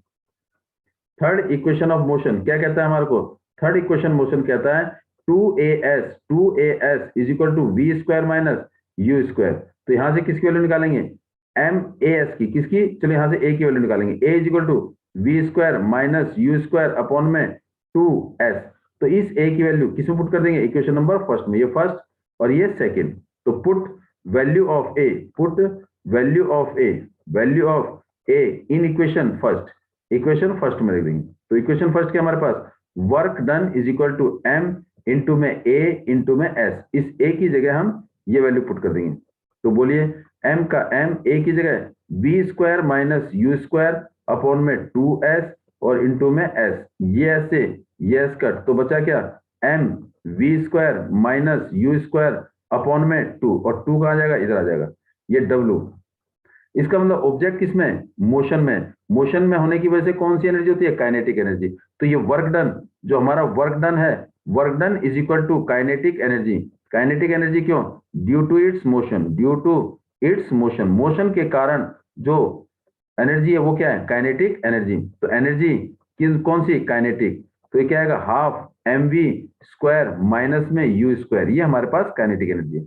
Third equation of motion क्या कहता है हमारे को? थर्ड इक्वेशन मोशन कहता है 2as is equal to we square minus you square. तो यहां से किसकी वैल्यू निकालेंगे? एम ए एस की। किसकी? चलो यहां से ए की वैल्यू निकालेंगे। A is equal to we square minus you square upon में 2s। तो इस ए की वैल्यू किसमें पुट कर देंगे? इक्वेशन नंबर फर्स्ट में। ये फर्स्ट और ये सेकेंड। तो put value of a, put value of a, value of a in equation first. Equation first में लिख देंगे। तो इक्वेशन फर्स्ट क्या हमारे पास? Work done is equal to m into में ए इंटू में एस। इस ए की जगह हम ये वैल्यू पुट कर देंगे। तो बोलिए m का m, ए की जगह B square minus you square upon में 2s और इंटू में s। ये s से ये s कट, तो बचा क्या? m V square minus you square upon में 2, और 2 कहाँ जाएगा? इधर आ जाएगा। ये w। इसका मतलब ऑब्जेक्ट किसमें? मोशन में। मोशन में होने की वजह से कौन सी एनर्जी होती है? Kinetic energy. तो ये वर्क डन, जो हमारा वर्क डन है, work done is equal to kinetic energy. Kinetic energy क्यों? Due to its motion, due to its motion. Motion के कारण जो एनर्जी है वो क्या है? Kinetic energy. तो एनर्जी किस कौन सी? काइनेटिक। तो ये क्या आएगा? Half M we square minus में यू स्क्वायर। ये हमारे पास काइनेटिक एनर्जी है।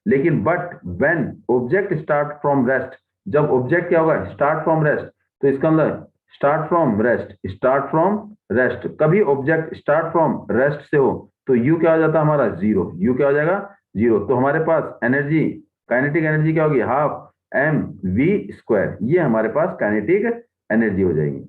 लेकिन but when object start from rest, जब ऑब्जेक्ट क्या होगा? Start from rest. तो इसका मतलब start from rest, start from rest. कभी ऑब्जेक्ट स्टार्ट फ्रॉम रेस्ट से हो तो यू क्या हो जाता है हमारा? जीरो। यू क्या हो जाएगा? जीरो। तो हमारे पास एनर्जी, काइनेटिक एनर्जी क्या होगी? Half M we square. ये हमारे पास काइनेटिक एनर्जी हो जाएगी।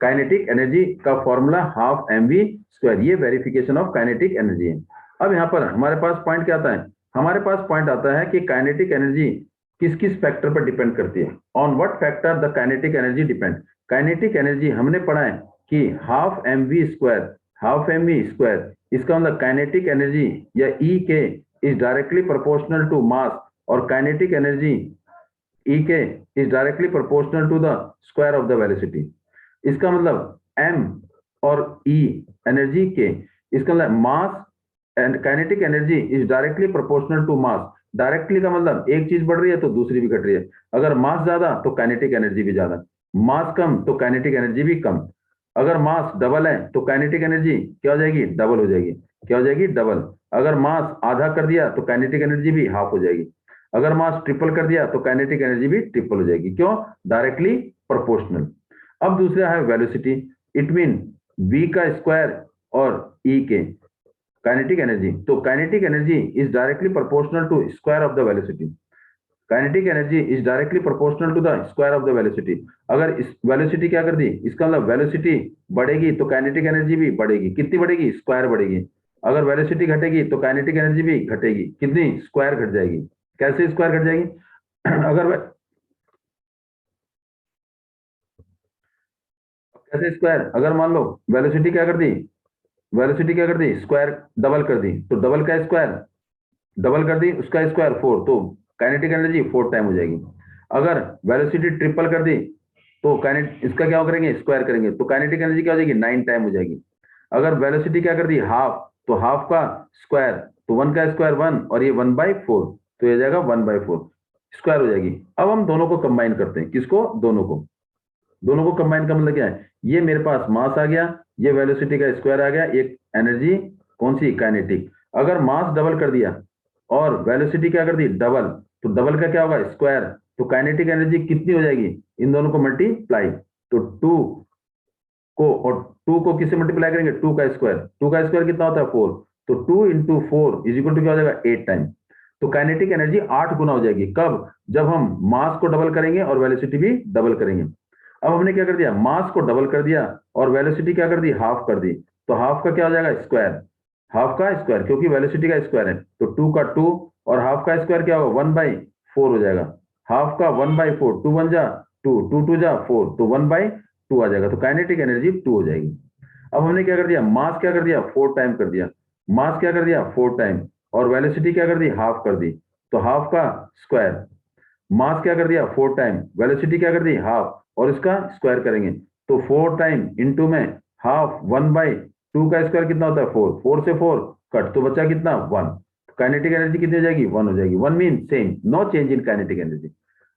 काइनेटिक एनर्जी का formula half M we square. ये वेरिफिकेशन ऑफ काइनेटिक एनर्जी है। अब यहाँ पर हमारे पास पॉइंट क्या आता है? हमारे पास पॉइंट आता है कि काइनेटिक एनर्जी किस किस फैक्टर पर डिपेंड करती है। On what factor the kinetic energy depend? Kinetic energy हमने पढ़ा है कि half M we square, half M we square, इसका मतलब काइनेटिक एनर्जी या E K is directly proportional to mass, और kinetic energy E K is directly proportional to the square of the velocity. इसका मतलब m और e energy K, इसका मतलब mass and kinetic energy is directly proportional to mass. Directly का मतलब एक चीज बढ़ रही है तो दूसरी भी घट रही है। अगर मास ज्यादा तो काइनेटिक एनर्जी भी ज्यादा, मास कम तो काइनेटिक एनर्जी भी कम। अगर मास डबल है तो काइनेटिक एनर्जी क्या हो जाएगी? डबल हो जाएगी। क्या हो जाएगी? डबल। अगर मास आधा कर दिया तो काइनेटिक एनर्जी भी हाफ हो जाएगी। अगर मास ट्रिपल कर दिया तो काइनेटिक एनर्जी भी ट्रिपल हो जाएगी। क्यों? Directly proportional. अब दूसरा है वेलोसिटी। इट मीन v का स्क्वायर और e के काइनेटिक एनर्जी। तो kinetic energy is directly proportional to square of the velocity. Kinetic energy is directly proportional to the square of the velocity. अगर इस velocity क्या कर दी? इसका मतलब velocity बढ़ेगी तो काइनेटिक एनर्जी भी बढ़ेगी। कितनी बढ़ेगी? स्क्वायर बढ़ेगी। अगर वेलोसिटी घटेगी तो काइनेटिक एनर्जी भी घटेगी। कितनी? स्क्वायर घट जाएगी। कैसे स्क्वायर घट जाएगी? अगर कैसे स्क्वायर? अगर मान लो वेलोसिटी क्या कर दी? वेलोसिटी क्या कर दी? स्क्वायर डबल कर दी। तो डबल का स्क्वायर, डबल कर दी उसका स्क्वायर 4, तो काइनेटिक एनर्जी 4 टाइम हो जाएगी। अगर वेलोसिटी ट्रिपल कर दी तो काइनेट इसका क्या करेंगे? स्क्वायर करेंगे, तो काइनेटिक एनर्जी क्या हो जाएगी? 9 टाइम हो जाएगी। अगर वेलोसिटी क्या कर दी? हाफ, तो हाफ का स्क्वायर, तो 1 का स्क्वायर 1 और ये 1/4, तो ये जाएगा 1/4 स्क्वायर हो जाएगी। अब हम दोनों को कंबाइन करते हैं। किसको? दोनों को। दोनों को कंबाइन का मतलब क्या है? ये मेरे पास मास आ गया, ये वेलोसिटी का स्क्वायर आ गया, एक एनर्जी कौन सी? काइनेटिक। अगर मास डबल कर दिया और वेलोसिटी क्या कर दी? डबल, तो डबल का क्या होगा? स्क्वायर। तो काइनेटिक एनर्जी कितनी हो जाएगी? इन दोनों को मल्टीप्लाई, तो 2 को और 2 को किससे मल्टीप्लाई करेंगे? 2 का स्क्वायर। 2 का स्क्वायर कितना होता है? 4। तो 2 इंटू 4 इज इक्वल टू क्या हो जाएगा? 8 टाइम। तो काइनेटिक एनर्जी 8 गुना हो जाएगी। कब? जब हम मास को डबल करेंगे और वेलोसिटी भी डबल करेंगे। अब हमने क्या कर दिया? मास को डबल कर दिया और वेलोसिटी क्या कर दी? हाफ कर दी। तो हाफ का क्या हो जाएगा? स्क्वायर। हाफ का स्क्वायर, क्योंकि वेलोसिटी का स्क्वायर है, तो 2 का 2 और हाफ का स्क्वायर क्या होगा? 1/4 हो जाएगा। हाफ का 1/4, 2 1 जा 2, 2 2 जा 4, तो 1/2 आ जाएगा। तो काइनेटिक एनर्जी 2 हो जाएगी। अब हमने क्या कर दिया? मास क्या कर दिया? 4 टाइम कर दिया। मास क्या कर दिया? 4 टाइम, और वेलोसिटी क्या कर दी? हाफ कर दी। तो हाफ का स्क्वायर, मास क्या कर दिया? 4 टाइम, वेलोसिटी क्या कर दी? हाफ, और इसका स्क्वायर करेंगे, तो 4 टाइम इंटू में हाफ 1/2 का स्क्वायर कितना होता है? 4, 4 से 4 कट, तो बचा कितना? 1। काइनेटिक एनर्जी कितनी हो जाएगी? 1 हो जाएगी। 1 mean same, no change in kinetic energy.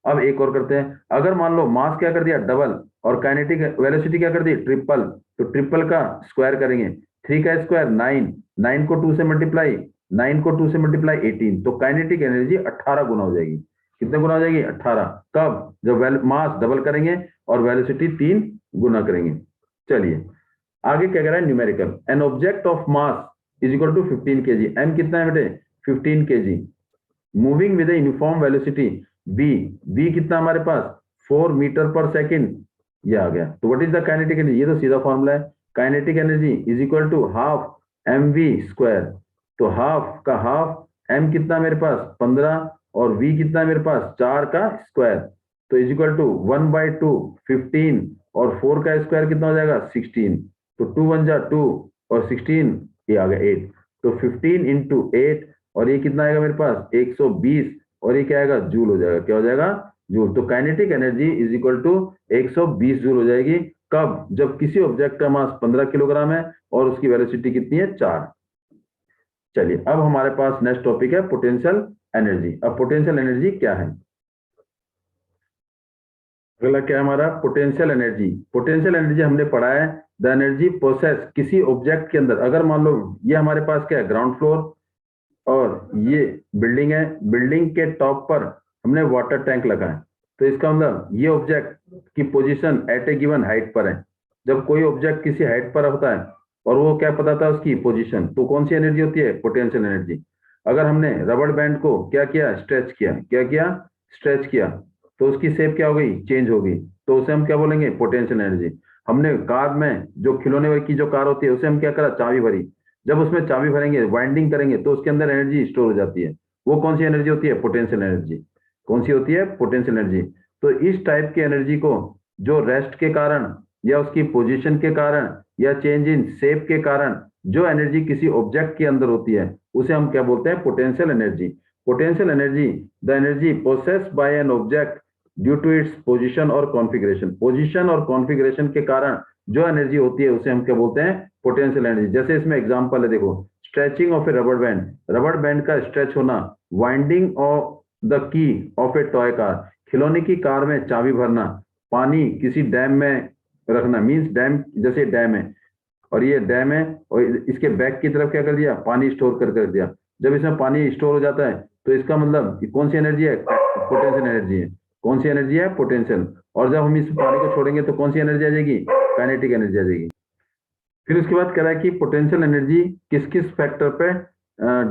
अब एक और करते हैं, अगर मान लो मास क्या कर दिया डबल और काइनेटिक वेलोसिटी क्या कर दी ट्रिपल, तो ट्रिपल का स्क्वायर करेंगे, 3 का स्क्वायर 9, 9 को 2 से मल्टीप्लाई, 9 को 2 से मल्टीप्लाई 18, तो काइनेटिक एनर्जी 18 गुना हो जाएगी। कितने गुना हो जाएगी 18, कब, जब मास डबल करेंगे और वेलोसिटी 3 गुना करेंगे। चलिए आगे क्या कह रहा है numerical, an object of mass is equal to 15 kg, m कितना है बेटे 15 kg, moving with uniform velocity b, b कितना हमारे पास 4 मीटर पर सेकेंड, ये आ गया। तो what is the kinetic energy, ये तो सीधा फॉर्मूला है, kinetic energy is equal to half M we square, तो हाफ का हाफ एम कितना मेरे पास 15 और वी कितना मेरे पास 4 का स्क्वायर, तो इज इक्वल टू 1/2 15 और 4 का स्क्वायर कितना हो जाएगा 16, तो 2 1 जा 2 और 16 ये आ गया 8, तो 15 इंटू 8 और ये कितना आएगा मेरे पास 120 और ये क्या आएगा जूल हो जाएगा, क्या हो जाएगा जूल। तो kinetic energy is equal to 120 joule हो जाएगी, कब, जब किसी ऑब्जेक्ट का मास 15 किलोग्राम है और उसकी वेलोसिटी कितनी है 4। चलिए अब हमारे पास नेक्स्ट टॉपिक है पोटेंशियल एनर्जी। अब पोटेंशियल एनर्जी क्या है, अगला क्या है हमारा पोटेंशियल एनर्जी। पोटेंशियल एनर्जी हमने पढ़ा है द एनर्जी प्रोसेस किसी ऑब्जेक्ट के अंदर, अगर मान लो ये हमारे पास क्या है ग्राउंड फ्लोर और ये बिल्डिंग है, बिल्डिंग के टॉप पर हमने वाटर टैंक लगा है, तो इसका मतलब ये ऑब्जेक्ट की पोजीशन एट ए गिवन हाइट पर है। जब कोई ऑब्जेक्ट किसी हाइट पर होता है और वो क्या पता था उसकी पोजीशन, तो कौन सी एनर्जी होती है पोटेंशियल एनर्जी। अगर हमने रबड़ बैंड को क्या किया स्ट्रेच किया, क्या किया स्ट्रेच किया, तो उसकी शेप क्या हो गई चेंज हो गई, तो उसे हम क्या बोलेंगे पोटेंशियल एनर्जी। हमने कार में जो खिलौने की जो कार होती है उसे हम क्या करा चाबी भरी, जब उसमें चाबी भरेंगे वाइंडिंग करेंगे तो उसके अंदर एनर्जी स्टोर हो जाती है, वो कौन सी एनर्जी होती है पोटेंशियल एनर्जी, कौन सी होती है पोटेंशियल एनर्जी। तो इस टाइप की एनर्जी को जो रेस्ट के कारण या उसकी पोजीशन के कारण या चेंज इन शेप के कारण जो एनर्जी किसी ऑब्जेक्ट के अंदर होती है उसे हम क्या बोलते हैं potential energy. Potential energy the energy possessed by an object due to its position और कॉन्फ़िगरेशन, पोजीशन और कॉन्फ़िगरेशन के कारण जो एनर्जी होती है उसे हम क्या बोलते हैं पोटेंशियल एनर्जी। जैसे इसमें एग्जांपल है देखो, stretching of A rubber band, rubber band का स्ट्रेच होना, winding of the key of A toy car, खिलौने की कार में चाबी भरना, पानी किसी डैम में रखना, मींस डैम, जैसे डैम है और ये डैम है और इसके बैक की तरफ क्या कर दिया पानी स्टोर कर दिया, जब इसमें पानी स्टोर हो जाता है तो इसका मतलब कौन सी एनर्जी है पोटेंशियल एनर्जी है, कौन सी एनर्जी है पोटेंशियल। और जब हम इस पानी को छोड़ेंगे तो कौन सी एनर्जी आ जाएगी काइनेटिक एनर्जी आ जाएगी। फिर उसके बाद कह रहा है कि पोटेंशियल एनर्जी किस किस फैक्टर पे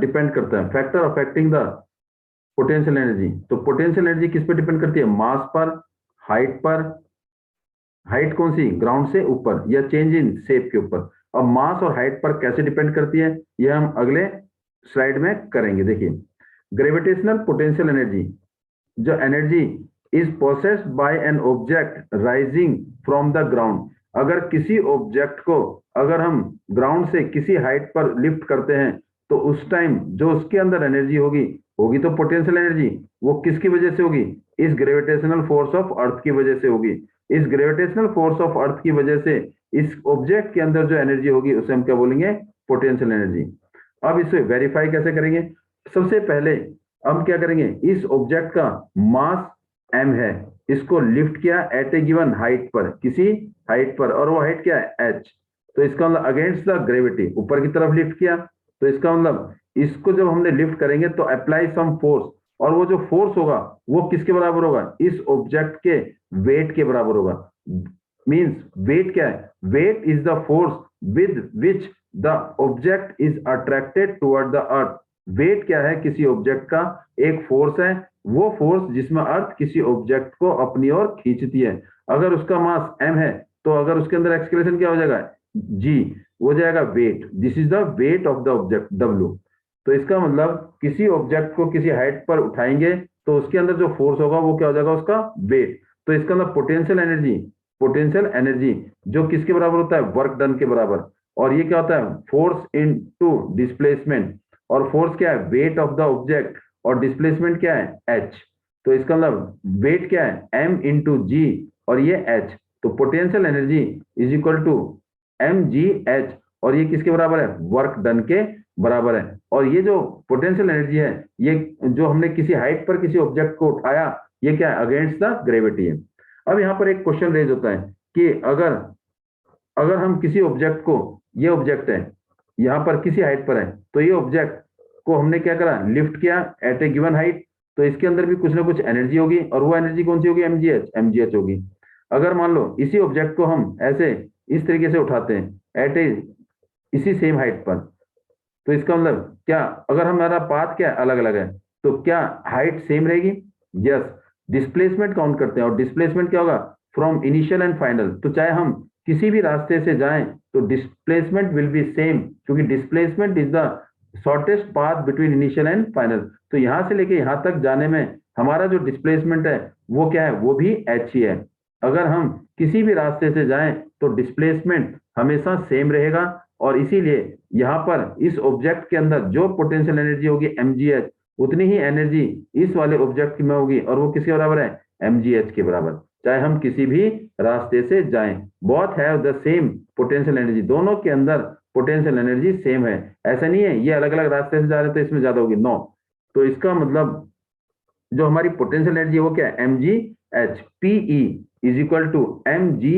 डिपेंड करता है, factor affecting the potential energy. तो पोटेंशियल एनर्जी किस पे डिपेंड करती है मास पर, हाइट पर, हाइट कौन सी ग्राउंड से ऊपर, या चेंज इन शेप के ऊपर। अब मास और हाइट पर कैसे डिपेंड करती है ये हम अगले स्लाइड में करेंगे। देखिए ग्रेविटेशनल पोटेंशियल एनर्जी, जो energy is possessed by an object rising from the ground, अगर किसी ऑब्जेक्ट को अगर हम ग्राउंड से किसी हाइट पर लिफ्ट करते हैं तो उस टाइम जो उसके अंदर एनर्जी होगी होगी तो पोटेंशियल एनर्जी, वो किसकी वजह से होगी इस ग्रेविटेशनल फोर्स ऑफ अर्थ की वजह से होगी। इस ग्रेविटेशनल फोर्स ऑफ अर्थ की वजह से इस ऑब्जेक्ट के अंदर जो एनर्जी होगी उसे हम क्या बोलेंगे पोटेंशियल एनर्जी। अब इसे वेरीफाई कैसे करेंगे, सबसे पहले हम क्या करेंगे, इस ऑब्जेक्ट का मास m है, इसको लिफ्ट किया एट ए गिवन हाइट पर, किसी हाइट पर, और वो हाइट क्या है h, तो इसका मतलब अगेंस्ट द ग्रेविटी ऊपर की तरफ लिफ्ट किया, तो इसका मतलब इसको जब हमने लिफ्ट करेंगे तो अप्लाई सम फोर्स, और वो जो फोर्स होगा वो किसके बराबर होगा इस ऑब्जेक्ट के वेट के बराबर होगा। मींस वेट क्या है, weight is the force with which the object is attracted toward the earth. Weight क्या है किसी ऑब्जेक्ट का, एक फोर्स है, वो फोर्स जिसमें अर्थ किसी ऑब्जेक्ट को अपनी ओर खींचती है। अगर उसका मास m है तो अगर उसके अंदर एक्सक्रेशन क्या हो जाएगा g, हो जाएगा weight, this is the weight of the object w। तो इसका मतलब किसी ऑब्जेक्ट को किसी हाइट पर उठाएंगे तो उसके अंदर जो फोर्स होगा वो क्या हो जाएगा उसका वेट। तो इसका मतलब पोटेंशियल एनर्जी जो किसके बराबर होता है वर्क डन के बराबर, और ये क्या होता है फोर्स इनटू डिस्प्लेसमेंट, और फोर्स क्या है वेट ऑफ द ऑब्जेक्ट और डिस्प्लेसमेंट क्या है h। तो इसका मतलब वेट क्या है m इंटू जी और ये h, तो potential energy is equal to mgh, और ये किसके बराबर है वर्क डन के बराबर है। और ये जो पोटेंशियल एनर्जी है ये जो हमने किसी हाइट पर किसी ऑब्जेक्ट को उठाया ये क्या है, अगेंस्ट द ग्रेविटी है। अब यहाँ पर एक क्वेश्चन रेज होता है कि अगर हम किसी ऑब्जेक्ट को, ये ऑब्जेक्ट है यहाँ पर किसी हाइट पर है, तो ये ऑब्जेक्ट को हमने क्या करा, लिफ्ट किया एट ए गिवन हाइट, तो इसके अंदर भी कुछ ना कुछ एनर्जी होगी, और वो एनर्जी कौन सी होगी, एमजीएच होगी। अगर मान लो इसी ऑब्जेक्ट को हम ऐसे इस तरीके से उठाते हैं एट ए इसी सेम हाइट पर, तो इसका मतलब क्या, अगर हमारा पाथ क्या अलग अलग है, तो क्या हाइट सेम रहेगी? यस। डिस्प्लेसमेंट काउंट करते हैं, और डिस्प्लेसमेंट क्या होगा, फ्रॉम इनिशियल एंड फाइनल। तो चाहे हम किसी भी रास्ते से जाएं तो डिस्प्लेसमेंट विल बी सेम, क्योंकि displacement is the shortest path between initial and final. तो यहां से लेके यहां तक जाने में हमारा जो डिस्प्लेसमेंट है वो क्या है, वो भी एच ही है। अगर हम किसी भी रास्ते से जाएं तो डिस्प्लेसमेंट हमेशा सेम रहेगा, और इसीलिए यहाँ पर इस ऑब्जेक्ट के अंदर जो पोटेंशियल एनर्जी होगी एमजीएच, उतनी ही एनर्जी इस वाले ऑब्जेक्ट में होगी, और वो किसके बराबर है, एमजीएच के बराबर। चाहे हम किसी भी रास्ते से जाएं, both have the same potential energy, दोनों के अंदर पोटेंशियल एनर्जी सेम है। ऐसा नहीं है ये अलग अलग रास्ते से जा रहे हैं तो इसमें ज्यादा होगी, नो। तो इसका मतलब जो हमारी पोटेंशियल एनर्जी है वो क्या है, m g h, PE is equal to m g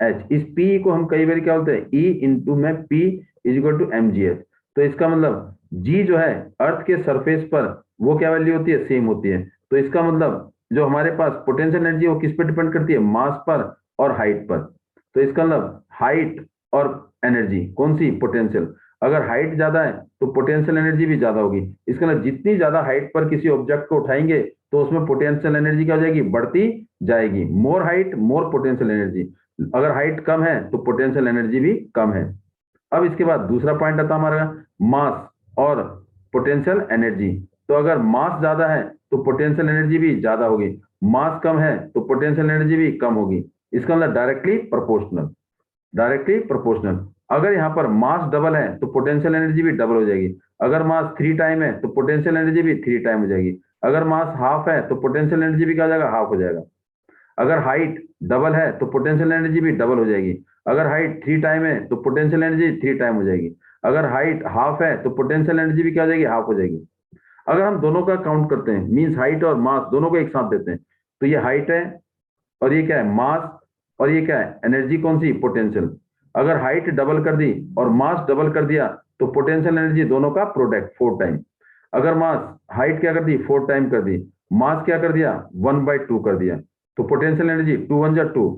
h. इस पी को हम कई बार क्या बोलते हैं, ई इंटू में P is equal to m g h. तो इसका मतलब जी जो है अर्थ के सरफेस पर वो क्या वैल्यू होती है, सेम होती है। तो इसका मतलब जो हमारे पास पोटेंशियल एनर्जी वो किस पर डिपेंड करती है, मास पर और हाइट पर। तो इसका मतलब हाइट और एनर्जी कौन सी, पोटेंशियल। अगर हाइट ज्यादा है तो पोटेंशियल एनर्जी भी ज्यादा होगी। इसका मतलब जितनी ज्यादा हाइट पर किसी ऑब्जेक्ट को उठाएंगे तो उसमें पोटेंशियल एनर्जी क्या हो जाएगी, बढ़ती जाएगी। मोर हाइट मोर पोटेंशियल एनर्जी, अगर हाइट कम है तो पोटेंशियल एनर्जी भी कम है। अब इसके बाद दूसरा पॉइंट आता हमारा मास और पोटेंशियल एनर्जी। तो अगर मास ज्यादा है तो पोटेंशियल एनर्जी भी ज्यादा होगी, मास कम है तो पोटेंशियल एनर्जी भी कम होगी। इसका मतलब डायरेक्टली प्रोपोर्शनल। अगर यहाँ पर मास डबल है तो पोटेंशियल एनर्जी भी डबल हो जाएगी। अगर मास 3 टाइम है तो पोटेंशियल एनर्जी भी 3 टाइम हो जाएगी। अगर मास हाफ है तो पोटेंशियल एनर्जी भी क्या हो जाएगा, हाफ हो जाएगा। अगर हाइट डबल है तो पोटेंशियल एनर्जी भी डबल हो जाएगी। अगर हाइट 3 टाइम है तो पोटेंशियल एनर्जी 3 टाइम हो जाएगी। अगर हाइट हाफ है तो पोटेंशियल एनर्जी भी क्या हो जाएगी, हाफ हो जाएगी। अगर हम दोनों का काउंट करते हैं, मीन्स हाइट और मास दोनों को एक साथ देते हैं, तो ये हाइट है और ये क्या है, मास, और ये क्या है, एनर्जी कौन सी, पोटेंशियल। अगर हाइट डबल कर दी और मास डबल कर दिया तो पोटेंशियल एनर्जी दोनों का प्रोडक्ट 4 टाइम। अगर मास हाइट क्या कर दी, 4 टाइम कर दी, मास क्या कर दिया, 1/2 कर दिया, तो पोटेंशियल एनर्जी 2 1 जा 2,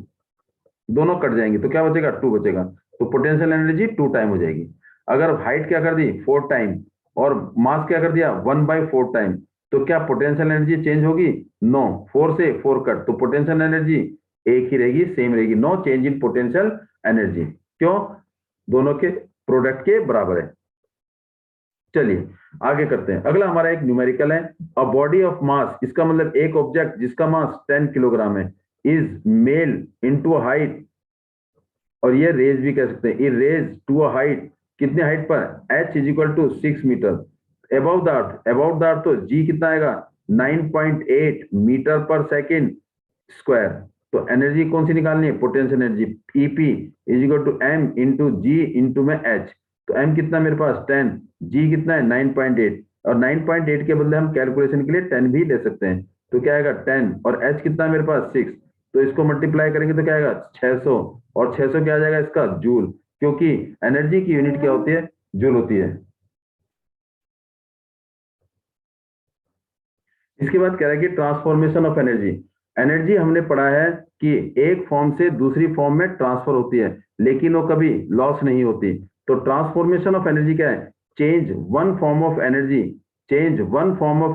दोनों कट जाएंगे तो क्या बचेगा, 2 बचेगा। तो पोटेंशियल एनर्जी 2 टाइम हो जाएगी। अगर हाइट क्या कर दी, 4 टाइम, और मास क्या कर दिया, 1/4 टाइम, तो क्या पोटेंशियल एनर्जी चेंज होगी, नो। 4 से 4 कट, तो पोटेंशियल एनर्जी एक ही रहेगी, सेम रहेगी, no change in potential energy. क्यों, दोनों के प्रोडक्ट के बराबर है। चलिए आगे करते हैं। अगला हमारा एक न्यूमेरिकल है, अ बॉडी ऑफ मास, इसका मतलब एक ऑब्जेक्ट जिसका मास 10 किलोग्राम है, इज मेल इनटू हाइट, और ये रेज भी कह सकते हैं, रेज टू अ हाइट, कितने हाइट पर, h is equal to 6 metre about the earth. About the earth तो g कितना आएगा, 9.8 मीटर पर सेकेंड स्क्वायर। तो एनर्जी कौन सी निकालनी है, potential energy, EP is equal to m into g into में h। तो m कितना मेरे पास 10, g कितना है 9.8, और 9.8 के बदले हम कैलकुलेशन के लिए 10 भी ले सकते हैं। तो क्या आएगा 10, और h कितना है मेरे पास 6, तो इसको मल्टीप्लाई करेंगे तो क्या आएगा 600, और 600 क्या आ जाएगा इसका, जूल, क्योंकि एनर्जी की यूनिट क्या होती है, जूल होती है। इसके बाद कह रहा है कि ट्रांसफॉर्मेशन ऑफ एनर्जी। एनर्जी हमने पढ़ा है कि एक फॉर्म से दूसरी फॉर्म में ट्रांसफर होती है, लेकिन वो कभी लॉस नहीं होती। तो ट्रांसफॉर्मेशन ऑफ एनर्जी क्या है, change one form of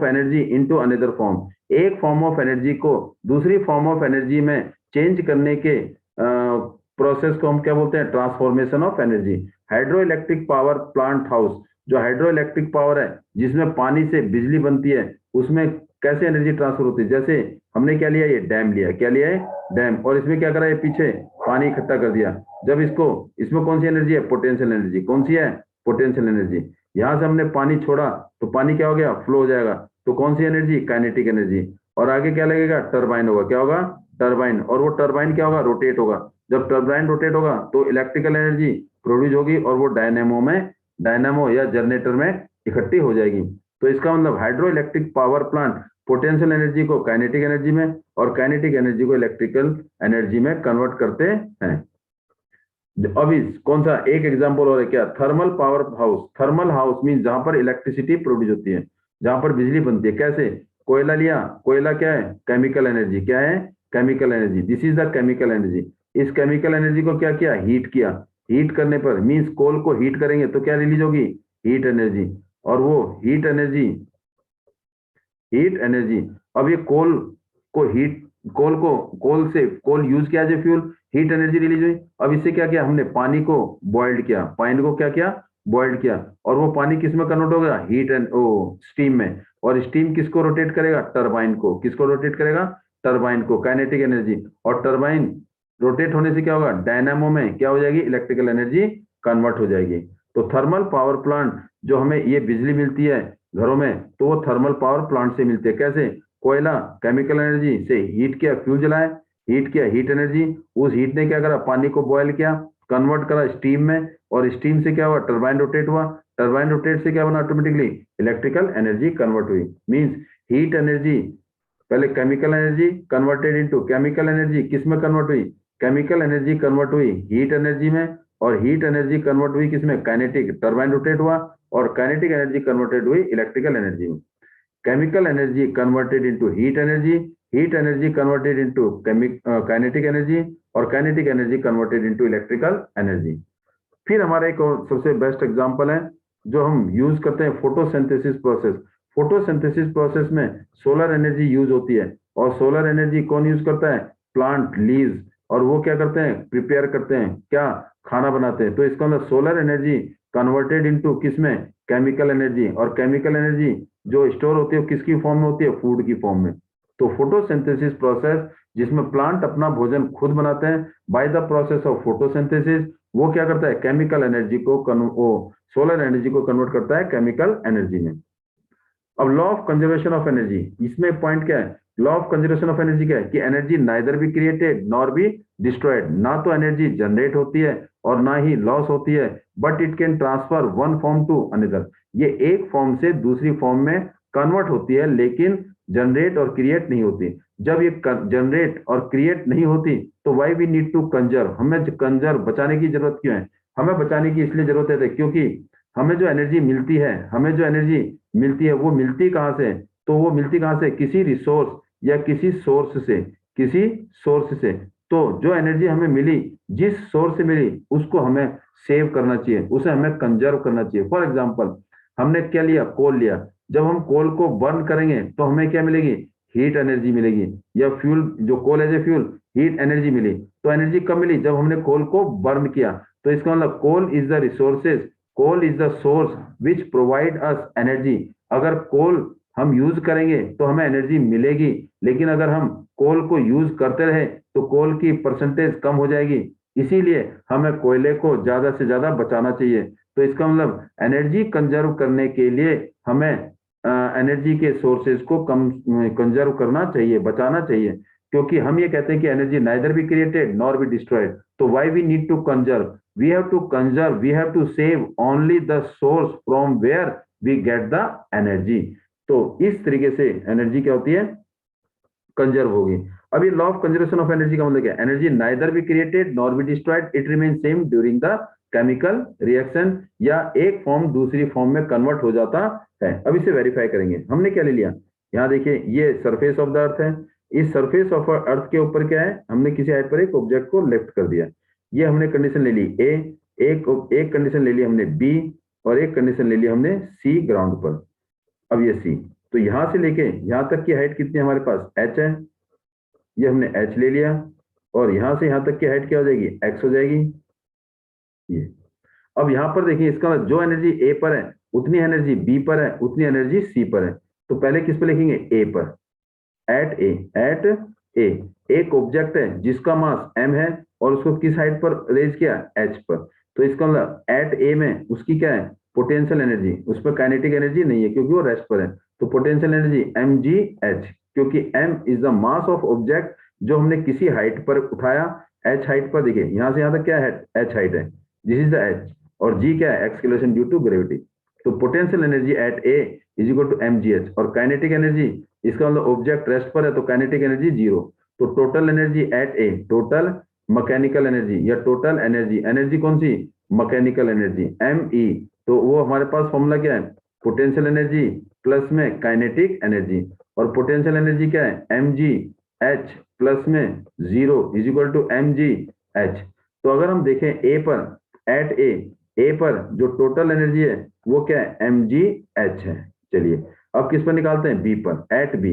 energy, into another form. एक फॉर्म ऑफ एनर्जी को दूसरी फॉर्म ऑफ एनर्जी में चेंज करने के प्रोसेस को हम क्या बोलते हैं, transformation of energy. Hydro electric power plant house, जो हाइड्रो इलेक्ट्रिक पावर है जिसमें पानी से बिजली बनती है, उसमें कैसे एनर्जी ट्रांसफर होती है। जैसे हमने क्या लिया, ये डैम लिया, क्या लिया है, डैम, और इसमें क्या करा है, पीछे पानी इकट्ठा कर दिया। जब इसको, इसमें कौन सी एनर्जी है, पोटेंशियल एनर्जी, कौन सी है, पोटेंशियल एनर्जी। यहां से हमने पानी छोड़ा तो पानी क्या हो गया, फ्लो हो जाएगा, तो कौन सी एनर्जी, काइनेटिक एनर्जी। और आगे क्या लगेगा, टरबाइन होगा, क्या होगा, टरबाइन, और वो टरबाइन क्या होगा, रोटेट होगा। जब टरबाइन रोटेट होगा तो इलेक्ट्रिकल एनर्जी प्रोड्यूस होगी, और वो डायनेमो या जनरेटर में इकट्ठी हो जाएगी। तो इसका मतलब hydro electric power plant potential energy को काइनेटिक एनर्जी में और काइनेटिक एनर्जी को इलेक्ट्रिकल एनर्जी में कन्वर्ट करते हैं। अभी कौन सा एक एग्जांपल और है क्या, thermal power house. Thermal house mean जहां पर इलेक्ट्रिसिटी प्रोड्यूस होती है, जहां पर बिजली बनती है। कैसे, कोयला लिया, कोयला क्या है, केमिकल एनर्जी। क्या है, chemical energy. This is the chemical energy. इस केमिकल एनर्जी को क्या किया, हीट किया। हीट करने पर मीन्स कोल को हीट करेंगे तो क्या रिलीज होगी, हीट एनर्जी। और वो हीट एनर्जी, हीट एनर्जी, अब ये कोल को हीट, कोल से कोल यूज किया as a fuel, heat energy release हुई। अब इससे क्या किया हमने, पानी को बॉइल्ड किया। पानी को क्या किया, बॉइल्ड किया। और वो पानी किस में कन्वर्ट होगा, हीट एंड ओ स्टीम में। और स्टीम किसको रोटेट करेगा, टरबाइन को। किसको रोटेट करेगा, टरबाइन को, काइनेटिक एनर्जी। और टरबाइन रोटेट होने से क्या होगा, डायनामो में क्या हो जाएगी, इलेक्ट्रिकल एनर्जी कन्वर्ट हो जाएगी। तो थर्मल पावर प्लांट जो हमें ये बिजली मिलती है घरों में, तो वो थर्मल पावर प्लांट से मिलती है। कैसे, कोयला केमिकल एनर्जी से हीट किया, फ्यूल जलाए, हीट किया, हीट एनर्जी। उस हीट ने क्या करा, पानी को बॉयल किया, कन्वर्ट करा स्टीम में। और स्टीम से क्या हुआ, टरबाइन रोटेट हुआ। टरबाइन रोटेट से क्या बना, ऑटोमेटिकली इलेक्ट्रिकल एनर्जी कन्वर्ट हुई। मींस हीट एनर्जी, पहले chemical energy converted into chemical energy, किस में कन्वर्ट हुई, केमिकल एनर्जी कन्वर्ट हुई हीट एनर्जी में। और हीट एनर्जी कन्वर्ट हुई किसमें, काइनेटिक, टरबाइन रोटेट हुआ। और काइनेटिक एनर्जी कन्वर्टेड हुई इलेक्ट्रिकल एनर्जी में। chemical energy converted into heat energy converted into kinetic energy, और kinetic energy converted into electrical energy। फिर हमारा एक और सबसे बेस्ट एग्जांपल है जो हम यूज करते हैं, फोटोसिंथेसिस प्रोसेस। फोटोसिंथेसिस प्रोसेस में सोलर एनर्जी यूज होती है। और सोलर एनर्जी कौन यूज करता है, प्लांट, लीव्स। और वो क्या करते हैं, प्रिपेयर करते हैं, क्या, खाना बनाते हैं। तो इसका मतलब सोलर एनर्जी कन्वर्टेड इनटू किसमें, केमिकल एनर्जी। और केमिकल एनर्जी जो स्टोर होती है किसकी फॉर्म में होती है, फूड की फॉर्म में। तो फोटोसिंथेसिस प्रोसेस जिसमें प्लांट अपना भोजन खुद बनाते हैं by the process of photosynthesis, वो क्या करता है, केमिकल एनर्जी को सोलर एनर्जी को कन्वर्ट करता है केमिकल एनर्जी में। अब law of conservation of energy, इसमें पॉइंट क्या है, law of conservation of energy क्या है कि energy neither be created nor be destroyed. ना तो एनर्जी जनरेट होती है और ना ही लॉस होती है, but it can transfer one form to another. ये एक फॉर्म से दूसरी फॉर्म में कन्वर्ट होती है, लेकिन जनरेट और क्रिएट नहीं होती। जब ये जनरेट और क्रिएट नहीं होती तो why we need to conserve, हमें कंजर्व बचाने की जरूरत क्यों है, हमें बचाने की इसलिए जरूरत है क्योंकि हमें जो एनर्जी मिलती है, हमें जो एनर्जी मिलती है वो मिलती कहाँ से, तो वो मिलती कहाँ से, किसी रिसोर्स या किसी सोर्स से, किसी सोर्स से। तो जो एनर्जी हमें मिली, जिस सोर्स से मिली, उसको हमें सेव करना चाहिए, उसे हमें कंजर्व करना चाहिए। फॉर एग्जाम्पल हमने क्या लिया, कोल लिया। जब हम कोल को बर्न करेंगे तो हमें क्या मिलेगी, हीट एनर्जी मिलेगी। या फ्यूल, जो coal as a fuel, heat energy मिली। तो एनर्जी कब मिली, जब हमने कोल को बर्न किया। तो इसका मतलब coal is the resources, coal is the source which provide us energy. अगर कोल हम यूज करेंगे तो हमें एनर्जी मिलेगी, लेकिन अगर हम कोल को यूज करते रहे तो कोल की परसेंटेज कम हो जाएगी। इसीलिए हमें कोयले को ज्यादा से ज्यादा बचाना चाहिए। तो इसका मतलब एनर्जी कंजर्व करने के लिए हमें एनर्जी के सोर्सेज को कम कंजर्व करना चाहिए, बचाना चाहिए। क्योंकि हम ये कहते हैं कि energy neither be created nor be destroyed. तो why we need to conserve, we have to conserve, we have to save only the source from where we get the energy। तो इस तरीके से एनर्जी क्या होती है, कंजर्व होगी। अब ये law of conservation of energy का मतलब क्या है, energy neither be created nor be destroyed, it remain same during the chemical reaction. या एक फॉर्म दूसरी फॉर्म में कन्वर्ट हो जाता है। अब इसे वेरीफाई करेंगे। हमने क्या ले लिया, यहाँ देखिए ये सरफेस ऑफ द अर्थ है। इस सरफेस ऑफ अर्थ के ऊपर क्या है, हमने किसी हाइट पर एक ऑब्जेक्ट को लिफ्ट कर दिया। ये हमने कंडीशन ले ली ए, एक कंडीशन ले ली हमने बी, और एक कंडीशन ले ली हमने सी ग्राउंड पर। अब ये सी, तो यहां से लेके यहां तक की हाइट कितनी है हमारे पास, एच है। ये हमने एच ले लिया, और यहां से यहां तक की हाइट क्या हो जाएगी, एक्स हो जाएगी ये। अब यहां पर देखिए, इसका मतलब जो एनर्जी ए पर है उतनी एनर्जी बी पर है, उतनी एनर्जी सी पर है। तो पहले किस पे लिखेंगे, ए पर। एट ए, एट ए, एक ऑब्जेक्ट है जिसका मास m है और उसको किस हाइट पर रेज किया, h पर। तो इसका मतलब एट ए में उसकी क्या है, पोटेंशियल एनर्जी, उस पर काइनेटिक एनर्जी नहीं है क्योंकि वो रेस्ट पर है। तो पोटेंशियल एनर्जी mgh, क्योंकि m is the mass of object जो हमने किसी हाइट पर उठाया। h हाइट पर देखिए, यहां से यहां तक क्या है, h हाइट है, दिस इज द h। और g क्या है, एक्सलेशन ड्यू टू ग्रेविटी। तो potential energy at A is equal to mgh, और काइनेटिक एनर्जी इसका मतलब ऑब्जेक्ट रेस्ट पर है तो काइनेटिक एनर्जी जीरो। तो total energy at A, total mechanical energy या टोटल एनर्जी, एनर्जी कौन सी, मैकेनिकल एनर्जी, एम ई। तो वो हमारे पास फॉर्मूला क्या है, पोटेंशियल एनर्जी प्लस में काइनेटिक एनर्जी। और पोटेंशियल एनर्जी क्या है, एम जी एच प्लस में zero is equal to m g h. तो अगर हम देखें ए पर, एट ए पर जो टोटल एनर्जी है वो क्या है, एम जी एच है। चलिए अब किस पर निकालते हैं, बी पर, एट बी,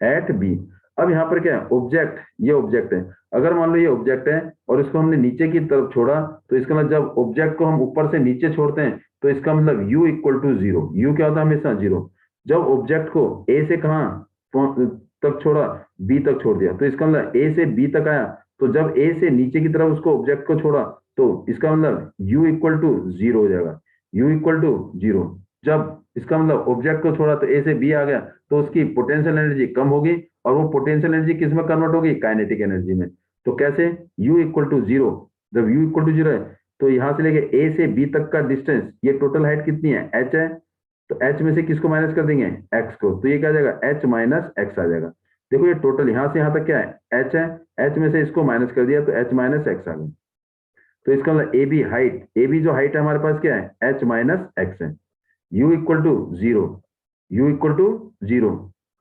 एट बी। अब यहाँ पर क्या है, ऑब्जेक्ट, ये ऑब्जेक्ट है। अगर मान लो ये ऑब्जेक्ट है और इसको हमने नीचे की तरफ छोड़ा, तो इसका मतलब जब ऑब्जेक्ट को हम ऊपर से नीचे छोड़ते हैं तो इसका मतलब u equal to zero. U क्या होता है, हमेशा जीरो। जब ऑब्जेक्ट को ए से कहाँ तक छोड़ा, बी तक छोड़ दिया, तो इसका मतलब ए से बी तक आया। तो जब ए से नीचे की तरफ उसको ऑब्जेक्ट को छोड़ा तो इसका मतलब u इक्वल टू जीरो हो जाएगा, u इक्वल टू जीरो। जब इसका मतलब ऑब्जेक्ट को छोड़ा तो ए से बी आ गया, तो उसकी पोटेंशियल एनर्जी कम होगी और वो पोटेंशियल एनर्जी किस में कन्वर्ट होगी, काइनेटिक एनर्जी में। तो कैसे, u इक्वल टू जीरो, जब u इक्वल टू जीरो है तो यहां से लेके ए से बी तक का डिस्टेंस, ये टोटल हाइट कितनी है, h है। तो h में से किसको माइनस कर देंगे, x को, तो ये क्या आ जाएगा, h माइनस एक्स आ जाएगा। देखो ये टोटल यहां से यहां तक क्या है, h है, h में से इसको माइनस कर दिया तो h माइनस एक्स आ गया। तो इसका मतलब A B height, A B जो हाइट है हमारे पास क्या है, h माइनस एक्स है। u equal to zero, u equal to zero.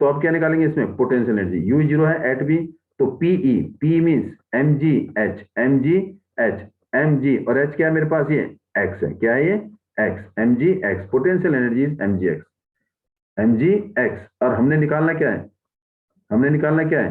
तो अब क्या निकालेंगे इसमें, पोटेंशियल एनर्जी, u जीरो है एट बी। तो PE, P means m g h, m g h, m g और एच क्या है मेरे पास, ये एक्स है, क्या है ये, x, m g x, potential energy m g x, m g x. और हमने निकालना क्या है, हमने निकालना क्या है,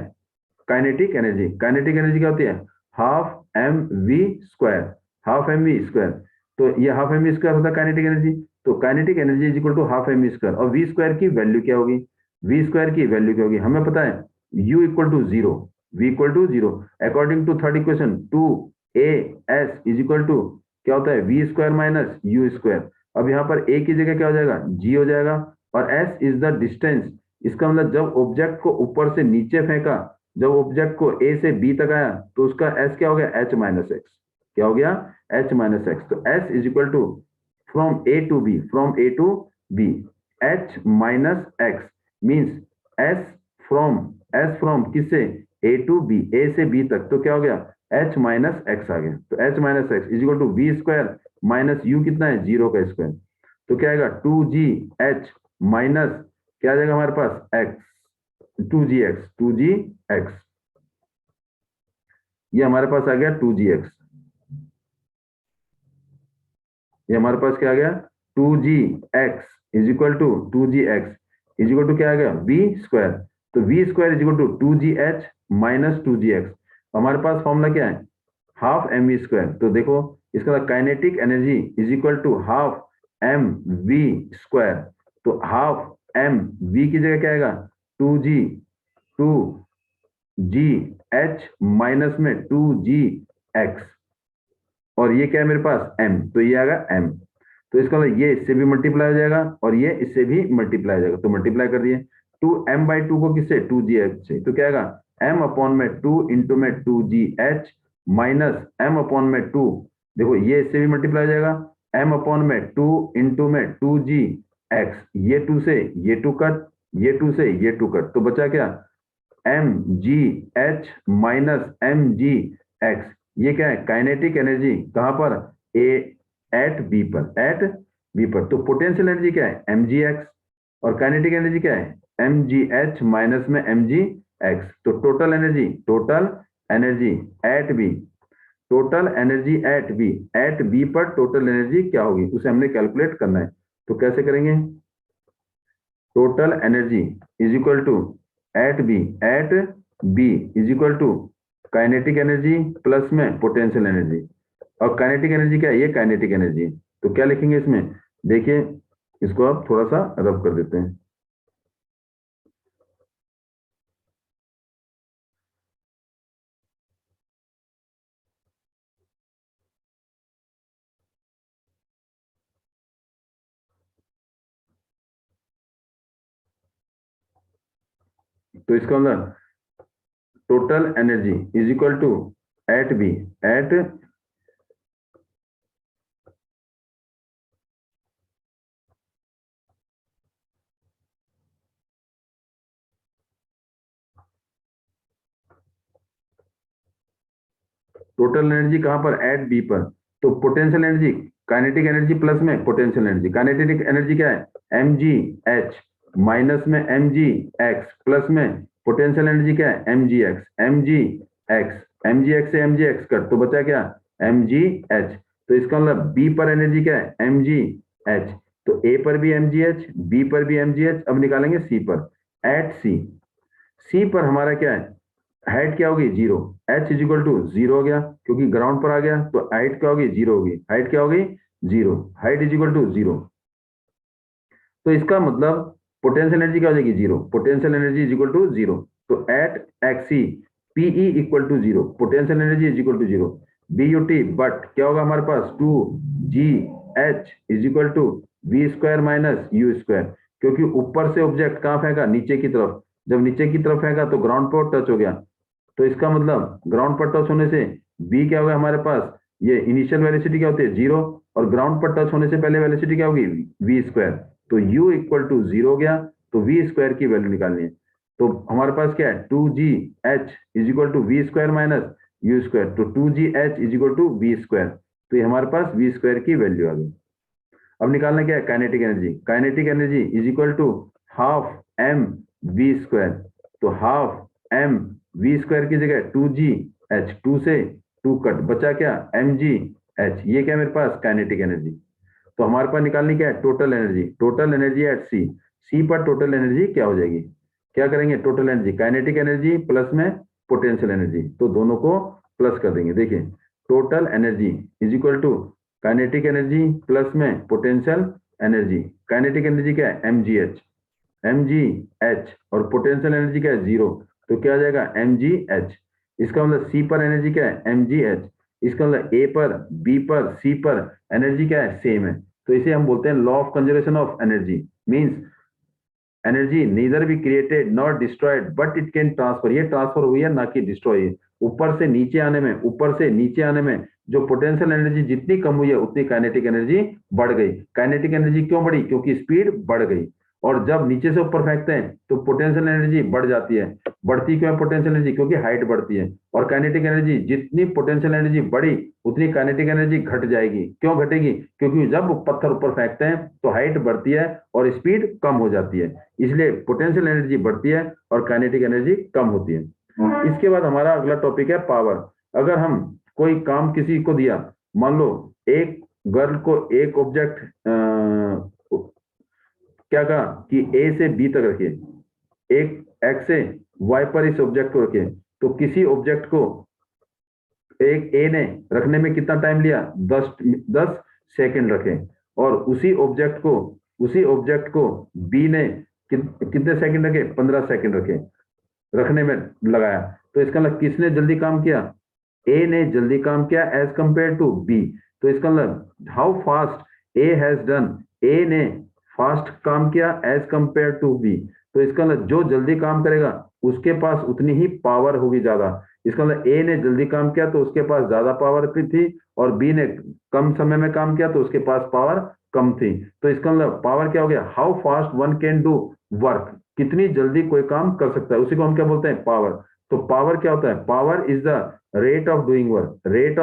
काइनेटिक एनर्जी। काइनेटिक एनर्जी क्या होती है, half M we square, half M we square. तो ये हाफ एम वी स्क्वायर होता है काइनेटिक एनर्जी। तो kinetic energy is equal to half M we square, और वी स्क्वायर की वैल्यू क्या होगी, वी स्क्वायर की वैल्यू क्या होगी, हमें पता है u equal to zero, v equal to zero. According to third equation, two a s is equal to क्या होता है, v square minus you square. अब यहाँ पर a की जगह क्या हो जाएगा, g हो जाएगा, और s इज द डिस्टेंस। इसका मतलब जब ऑब्जेक्ट को ऊपर से नीचे फेंका, जब ऑब्जेक्ट को ए से बी तक आया तो उसका एस क्या हो गया, एच माइनस एक्स, क्या हो गया, एच माइनस एक्स। तो s is equal to from A to B, from A to B, h minus x means s from, s from किससे, ए टू बी, ए से बी तक, तो क्या हो गया, एच माइनस एक्स आ गया। तो h minus x is equal to we square minus u कितना है, जीरो का स्क्वायर। तो क्या आएगा, टू जी एच माइनस क्या आ जाएगा हमारे पास, x, two g x, two g x. ये हमारे पास आ गया टू जी एक्स, ये हमारे पास क्या आ गया, two g x is equal to, two g x is equal to क्या आ गया, वी स्क्वायर। तो v square is equal to two ji h minus two g x. हमारे पास फॉर्मूला क्या है, हाफ एम वी स्क्वायर। तो देखो इसका kinetic energy is equal to half M we square. तो हाफ एम वी की जगह क्या आएगा, टू जी, टू जी एच माइनस में टू जी एक्स, और ये क्या है मेरे पास, m, तो ये आएगा m। तो इसका मतलब ये इससे भी मल्टीप्लाई हो जाएगा और ये इससे भी मल्टीप्लाई हो जाएगा, तो मल्टीप्लाई कर दिए। टू एम बाई टू को किससे, टू जी एच से, तो क्या आएगा, m अपॉन में टू इंटू में टू जी एच माइनस m अपॉन में टू, देखो ये इससे भी मल्टीप्लाई हो जाएगा, m अपॉन में टू इंटू में टू जी एक्स, ये टू से ये टू कट, ये टू से ये टू कट, तो बचा क्या, m g h minus m g x. ये क्या है, काइनेटिक एनर्जी कहां पर, ए एट बी पर, एट बी पर। तो पोटेंशियल एनर्जी क्या है, एम जी एक्स, और काइनेटिक एनर्जी क्या है, एम जी एच माइनस में एम जी एक्स। तो total energy, total energy at B, total energy at B पर टोटल एनर्जी क्या होगी, उसे हमने कैलकुलेट करना है। तो कैसे करेंगे, total energy is equal to at B is equal to kinetic energy plus में पोटेंशियल एनर्जी। और काइनेटिक एनर्जी क्या है, ये काइनेटिक एनर्जी है। तो क्या लिखेंगे इसमें, देखिए इसको आप थोड़ा सा रब कर देते हैं। तो इसका मतलब total energy is equal to at B, at total energy कहां पर, एट बी पर। तो potential energy, kinetic energy plus में पोटेंशियल एनर्जी, काइनेटिक एनर्जी क्या है, mg h, माइनस में mg x, प्लस में पोटेंशियल एनर्जी क्या है, mg x, mg x, mg x से mg x कट, तो बचा क्या, mg h। तो इसका मतलब b पर एनर्जी क्या है, mg h। तो a पर भी mg h, b पर भी mg h। अब निकालेंगे c पर, एट c पर हमारा क्या है, हाइट क्या होगी, zero, h is equal to zero हो गया क्योंकि ग्राउंड पर आ गया, तो हाइट क्या होगी, जीरो होगी, हाइट क्या होगी, zero, height is equal to zero. तो इसका मतलब पोटेंशियल एनर्जी क्या हो जाएगी, zero, potential energy is equal to zero. तो at x PE equal to zero, potential energy is equal to zero. B U T but क्या होगा हमारे पास, two ji H is equal to we square minus you square, क्योंकि ऊपर से object कहाँ फेंका, नीचे की तरफ, जब नीचे की तरफ फेंका तो ग्राउंड पर टच हो गया, तो इसका मतलब ग्राउंड पर टच होने से बी क्या होगा हमारे पास, ये इनिशियल वेलोसिटी क्या होती है, जीरो, और ग्राउंड पर टच होने से पहले वेलोसिटी क्या होगी, वी स्क्वायर। तो u इक्वल टू जीरो हो गया, तो वी स्क्वायर की वैल्यू निकालनी है। तो हमारे पास क्या है, two ji H is equal to we square minus you square, तो two ji H is equal to we square. तो ये हमारे पास वी स्क्वायर की वैल्यू आ गई। अब निकालना क्या है, kinetic energy, kinetic energy is equal to half M we square. तो हाफ एम वी स्क्वायर की जगह टू जी एच, टू से टू कट, बचा क्या, एम जी एच, ये क्या मेरे पास काइनेटिक एनर्जी। तो हमारे पास निकालनी क्या है, total energy, total energy at C, C पर टोटल एनर्जी क्या हो जाएगी, क्या करेंगे, total energy kinetic energy plus में पोटेंशियल एनर्जी, तो दोनों को प्लस कर देंगे। देखिए total energy is equal to kinetic energy plus में पोटेंशियल एनर्जी। काइनेटिक एनर्जी क्या है, mgh और पोटेंशियल एनर्जी क्या है, जीरो, तो क्या आ जाएगा, mgh। इसका मतलब c पर एनर्जी क्या है, mgh। इसका मतलब a पर, b पर, c पर एनर्जी क्या है, सेम है। तो इसे हम बोलते हैं law of conservation of energy. Means energy neither be created not destroyed but it can transfer, ये ट्रांसफर हुई है ना कि डिस्ट्रॉय है। ऊपर से नीचे आने में, ऊपर से नीचे आने में जो पोटेंशियल एनर्जी जितनी कम हुई है उतनी काइनेटिक एनर्जी बढ़ गई। काइनेटिक एनर्जी क्यों बढ़ी, क्योंकि स्पीड बढ़ गई। और जब नीचे से ऊपर फेंकते हैं तो पोटेंशियल एनर्जी बढ़ जाती है। बढ़ती क्यों है पोटेंशियल एनर्जी, क्योंकि हाइट बढ़ती है। और काइनेटिक एनर्जी, जितनी पोटेंशियल एनर्जी बढ़ी उतनी काइनेटिक एनर्जी घट जाएगी। क्यों घटेगी, क्योंकि जब पत्थर ऊपर फेंकते हैं तो हाइट बढ़ती है और स्पीड कम हो जाती है, इसलिए पोटेंशियल एनर्जी बढ़ती है और काइनेटिक एनर्जी कम होती है। इसके बाद हमारा अगला टॉपिक है पावर। अगर हम कोई काम किसी को दिया, मान लो एक गर्ल को एक ऑब्जेक्ट क्या कहा कि ए से बी तक रखिए, एक एक्स से वाई पर इस ऑब्जेक्ट को रखिए, तो किसी ऑब्जेक्ट को एक ए ने रखने में कितना टाइम लिया, 10 सेकंड रखे, और उसी ऑब्जेक्ट को बी ने कितने सेकंड रखे, 15 सेकंड रखे, रखने में लगाया। तो इसका मतलब किसने जल्दी काम किया, ए ने जल्दी काम किया एज कंपेयर टू बी। तो इसका मतलब how fast A has done, A ने फास्ट काम किया एज कंपेयर टू बी। तो इसका मतलब जो जल्दी काम करेगा उसके पास उतनी ही पावर होगी ज्यादा। इसका मतलब ए ने जल्दी काम किया तो उसके पास ज्यादा पावर थी, और बी ने कम समय में काम किया तो उसके पास पावर कम थी। तो इसका मतलब पावर क्या हो गया, how fast one can do work, कितनी जल्दी कोई काम कर सकता है, उसी को हम क्या बोलते हैं, पावर। तो पावर क्या होता है, power is the rate of doing work, rate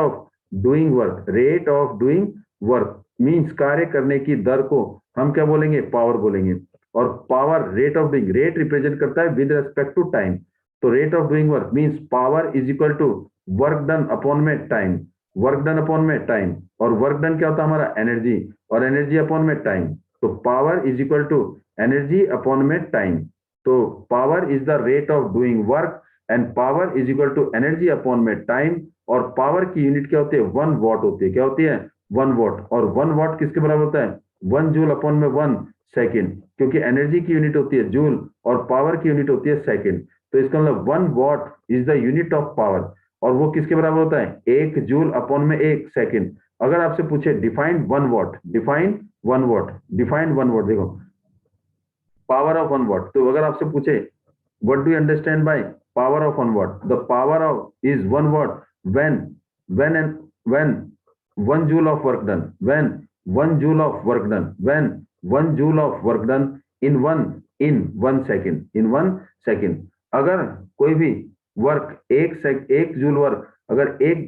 of doing work means कार्य करने की दर को हम क्या बोलेंगे, पावर बोलेंगे। और power rate of doing, rate represent करता है विद रेस्पेक्ट टू टाइम। तो rate of doing work means power is equal to work done upon में टाइम, वर्क डन अपॉन में टाइम। और वर्क डन क्या होता है हमारा, एनर्जी, और एनर्जी अपॉन में टाइम। तो power is equal to energy upon में टाइम। तो power is the rate of doing work and power is equal to energy upon में टाइम। और पावर की यूनिट क्या होती है, 1 वॉट होती है। क्या होती है, 1 वॉट। और 1 वॉट किसके बराबर होता है, 1 जूल अपॉन में 1 सेकेंड, क्योंकि एनर्जी की यूनिट होती है जूल और पावर की यूनिट होती है सेकेंड। तो इसका मतलब 1 watt is the unit of power, और वो किसके बराबर होता है, 1 जूल अपॉन में 1 सेकेंड। अगर आपसे पूछे define 1 what, define 1 what, define 1 what, देखो पावर ऑफ 1 वॉट। तो अगर आपसे पूछे what do you understand by power of 1 watt, the power of is 1 watt when 1 joule of work done, when 1 joule of work done, when 1 joule of work done in 1 second, in 1 second। अगर कोई भी work एक joule work अगर एक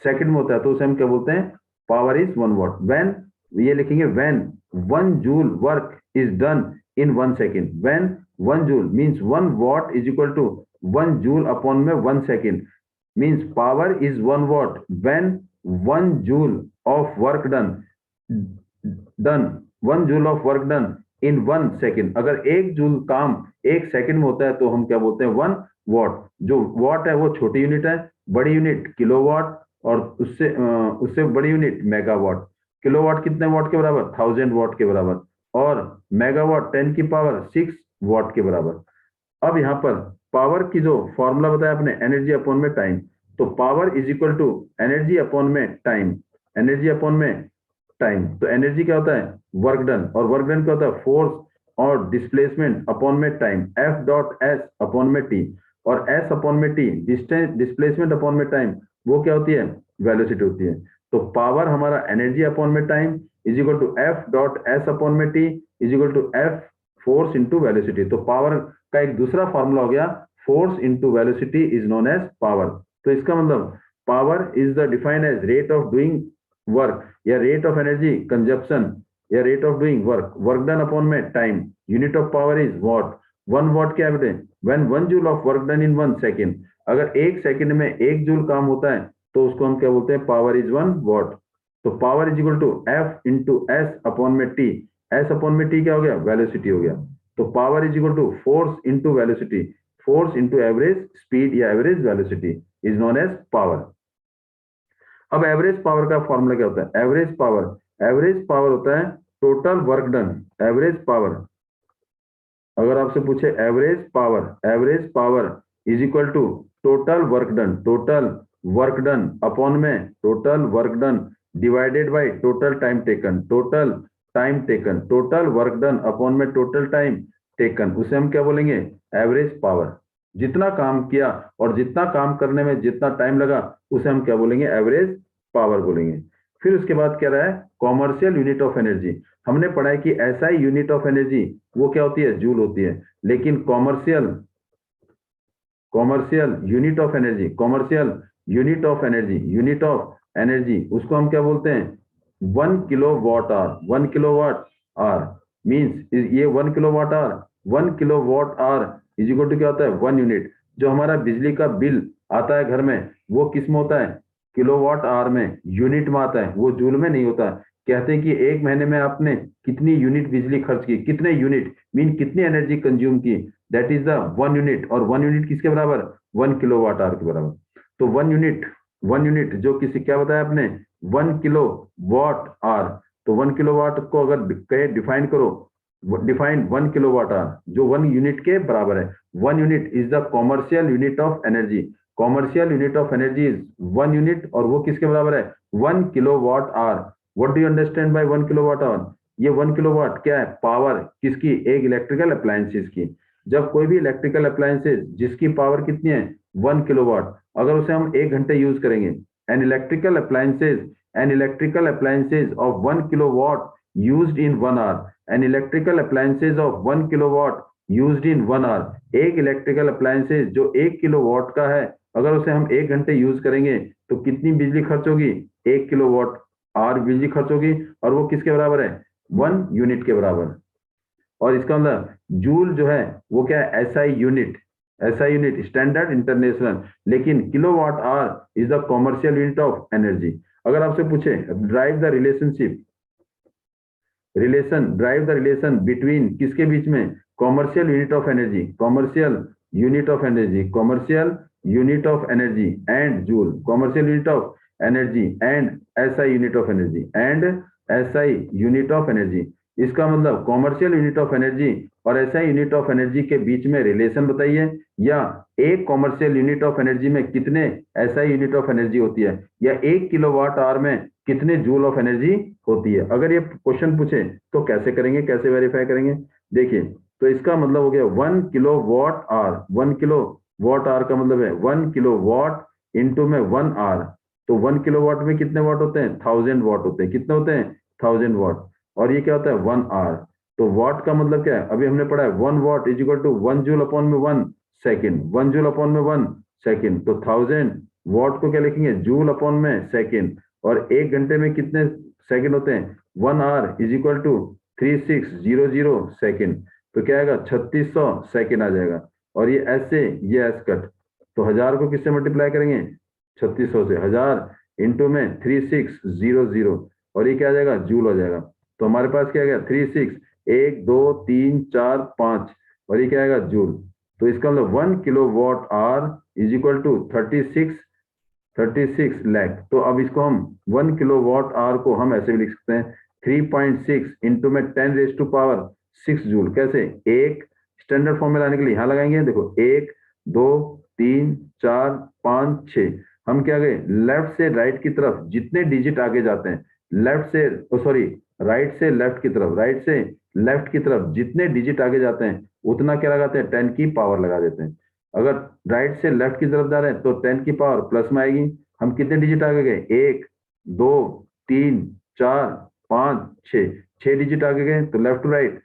second में होता है तो उसे हम क्या बोलते हैं, पावर इज 1 वॉट। व्हेन, ये लिखेंगे when 1 joule work is done in 1 second. When 1 joule means 1 watt is equal to 1 joule upon में 1 second, means power is 1 watt when 1 joule of work done 1 joule of work done in 1 second. अगर 1 joule काम 1 second में होता है तो हम क्या बोलते हैं, 1 वॉट। जो वॉट है वो छोटी यूनिट है, बड़ी यूनिट किलोवाट, और उससे बड़ी यूनिट मेगावाट। किलोवाट कितने वाट के बराबर, 1000 वाट के बराबर, और मेगावाट 10 की पावर 6 वाट के बराबर। अब यहाँ पर पावर की जो फॉर्मूला बताया आपने, एनर्जी अपॉन में टाइम, तो power is equal to energy upon में टाइम, एनर्जी अपॉन में टाइम। तो एनर्जी क्या होता है, वर्क डन, और वर्क डन क्या होता है, फोर्स और डिस्प्लेसमेंट अपॉन में time, F dot S upon में टी, और एस अपॉन में टी डिस्टेंस, डिस्प्लेसमेंट अपॉन में टाइम, वो क्या होती है, वेलोसिटी होती है। तो पावर हमारा एनर्जी अपॉन में time is equal to F dot S upon में T is equal to F force into velocity. तो पावर का एक दूसरा फॉर्मूला हो गया, force into velocity is known as power. तो इसका मतलब power is the defined as rate of doing work, या रेट ऑफ एनर्जी कंजप्शन, या rate of doing work, work done upon में time. Unit of power is what. 1 what क्या बेटे, when 1 joule of work done in 1 second. अगर 1 second में 1 joule काम होता है तो उसको हम क्या बोलते हैं, पावर इज 1 वॉट। तो power is equal to F into S upon में टी, एस अपॉन में टी क्या हो गया, वेलोसिटी हो गया। तो power is equal to force into velocity, force into average speed या average velocity is known as power. अब एवरेज पावर का फॉर्मूला क्या होता है, एवरेज पावर होता है total work done. Average power, अगर आपसे पूछे average power is equal to total work done upon में total work done divided by total time taken, total work done upon में टोटल टाइम टेकन, उसे हम क्या बोलेंगे, एवरेज पावर। जितना काम किया और जितना काम करने में जितना टाइम लगा उसे हम क्या बोलेंगे, एवरेज पावर बोलेंगे। फिर उसके बाद क्या रहा है, कॉमर्शियल यूनिट ऑफ एनर्जी। हमने पढ़ा है कि एसआई यूनिट ऑफ एनर्जी वो क्या होती है, जूल होती है, लेकिन कॉमर्शियल यूनिट ऑफ एनर्जी उसको हम क्या बोलते हैं, 1 kilowatt hour. 1 kilowatt hour means ये 1 kilowatt hour is equal to क्या होता है, 1 यूनिट। जो हमारा बिजली का बिल आता है घर में वो किस में होता है, किलोवाट आवर में, यूनिट में आता है, वो जूल में नहीं होता। कहते हैं कि एक महीने में आपने कितनी यूनिट बिजली खर्च की, कितने यूनिट मीन कितनी एनर्जी कंज्यूम की, दैट इज द 1 यूनिट। और 1 यूनिट किसके बराबर, 1 किलोवाट आवर के बराबर। तो 1 यूनिट जो किसी क्या बताया आपने, 1 किलो वाट आवर। तो 1 किलोवाट को अगर कहे डिफाइन करो, डिफाइन 1 किलोवाट आवर जो 1 यूनिट के बराबर है। 1 unit is the commercial unit of energy. Commercial unit of energy is 1 unit, और वो किसके बराबर है, 1 kilowatt our. What do you understand by 1 kilowatt our? ये 1 किलोवाट क्या है, पावर किसकी, एक इलेक्ट्रिकल अप्लायंसेस की। जब कोई भी इलेक्ट्रिकल अप्लायंसेस जिसकी पावर कितनी है, 1 किलोवाट, अगर उसे हम 1 घंटे यूज करेंगे, an electrical appliances of 1 kilowatt used in 1 hour, an electrical appliances of 1 kilowatt used in 1 hour। एक इलेक्ट्रिकल अप्लायंसेस जो 1 किलोवाट का है, अगर उसे हम 1 घंटे यूज करेंगे तो कितनी बिजली खर्च होगी, 1 किलोवाट आवर बिजली खर्च होगी, और वो किसके बराबर है, 1 यूनिट के बराबर। और इसका मतलब जूल जो है वो क्या है, एसआई यूनिट स्टैंडर्ड इंटरनेशनल, लेकिन kilowatt hour is the commercial unit of energy. अगर आपसे पूछे ड्राइव द रिलेशन बिटवीन किसके बीच में, commercial unit of energy and joule, commercial unit of energy and SI unit of energy. इसका मतलब commercial unit of energy और SI unit of energy के बीच में रिलेशन बताइए, या एक कॉमर्शियल यूनिट ऑफ एनर्जी में कितने एसआई यूनिट ऑफ एनर्जी होती है, या 1 किलोवाट आवर में कितने जूल ऑफ एनर्जी होती है। अगर ये क्वेश्चन पूछे तो कैसे करेंगे, कैसे वेरीफाई करेंगे, देखिए। तो इसका मतलब हो गया 1 किलोवाट आवर। 1 किलोवाट आवर का मतलब है 1 किलोवाट इंटू में 1 आवर। तो 1 किलोवाट में कितने वाट होते हैं, 1000 वाट होते हैं। कितने होते हैं, 1000 वाट। और ये क्या होता है, 1 आवर। तो वाट का मतलब क्या है, अभी हमने पढ़ा है 1 watt is equal to 1 joule upon में 1 सेकेंड, 1 जूल अपॉन में 1 सेकेंड। तो 1000 वॉट को क्या लिखेंगे, जूल अपॉन में सेकेंड, और 1 घंटे में कितने सेकंड होते हैं, 1 hour is equal to 3600 second, तो क्या आएगा 3600 सेकेंड आ जाएगा। और ये ऐसे, ये एस कट, तो 1000 को किससे मल्टीप्लाई करेंगे, 3600 से, 1000 इंटू में 3600, और ये क्या आ जाएगा, जूल हो जाएगा। तो हमारे पास क्या आ गया, 36, 1 2 3 4 5, और ये क्या आएगा, जूल। तो इसका मतलब 1 kilo watt hour is equal to 36 lakh. तो अब इसको हम 1 किलो वॉट आवर को हम ऐसे भी लिख सकते हैं 3.6 इंटू में 10 रेज टू पावर 6 जूल। कैसे, एक स्टैंडर्ड फॉर्म में लाने के लिए यहां लगाएंगे, देखो 1 2 3 4 5 6, हम क्या गए, लेफ्ट से राइट की तरफ जितने डिजिट आगे जाते हैं, लेफ्ट से सॉरी राइट से लेफ्ट की तरफ, राइट से लेफ्ट की तरफ जितने डिजिट आगे जाते हैं उतना क्या लगाते हैं, 10 की पावर लगा देते हैं। अगर राइट से लेफ्ट की तरफ जा रहे हैं तो 10 की पावर प्लस में आएगी। हम कितने डिजिट आगे गए, 1 2 3 4 5 6, 6 डिजिट आगे गए तो लेफ्ट टू राइट,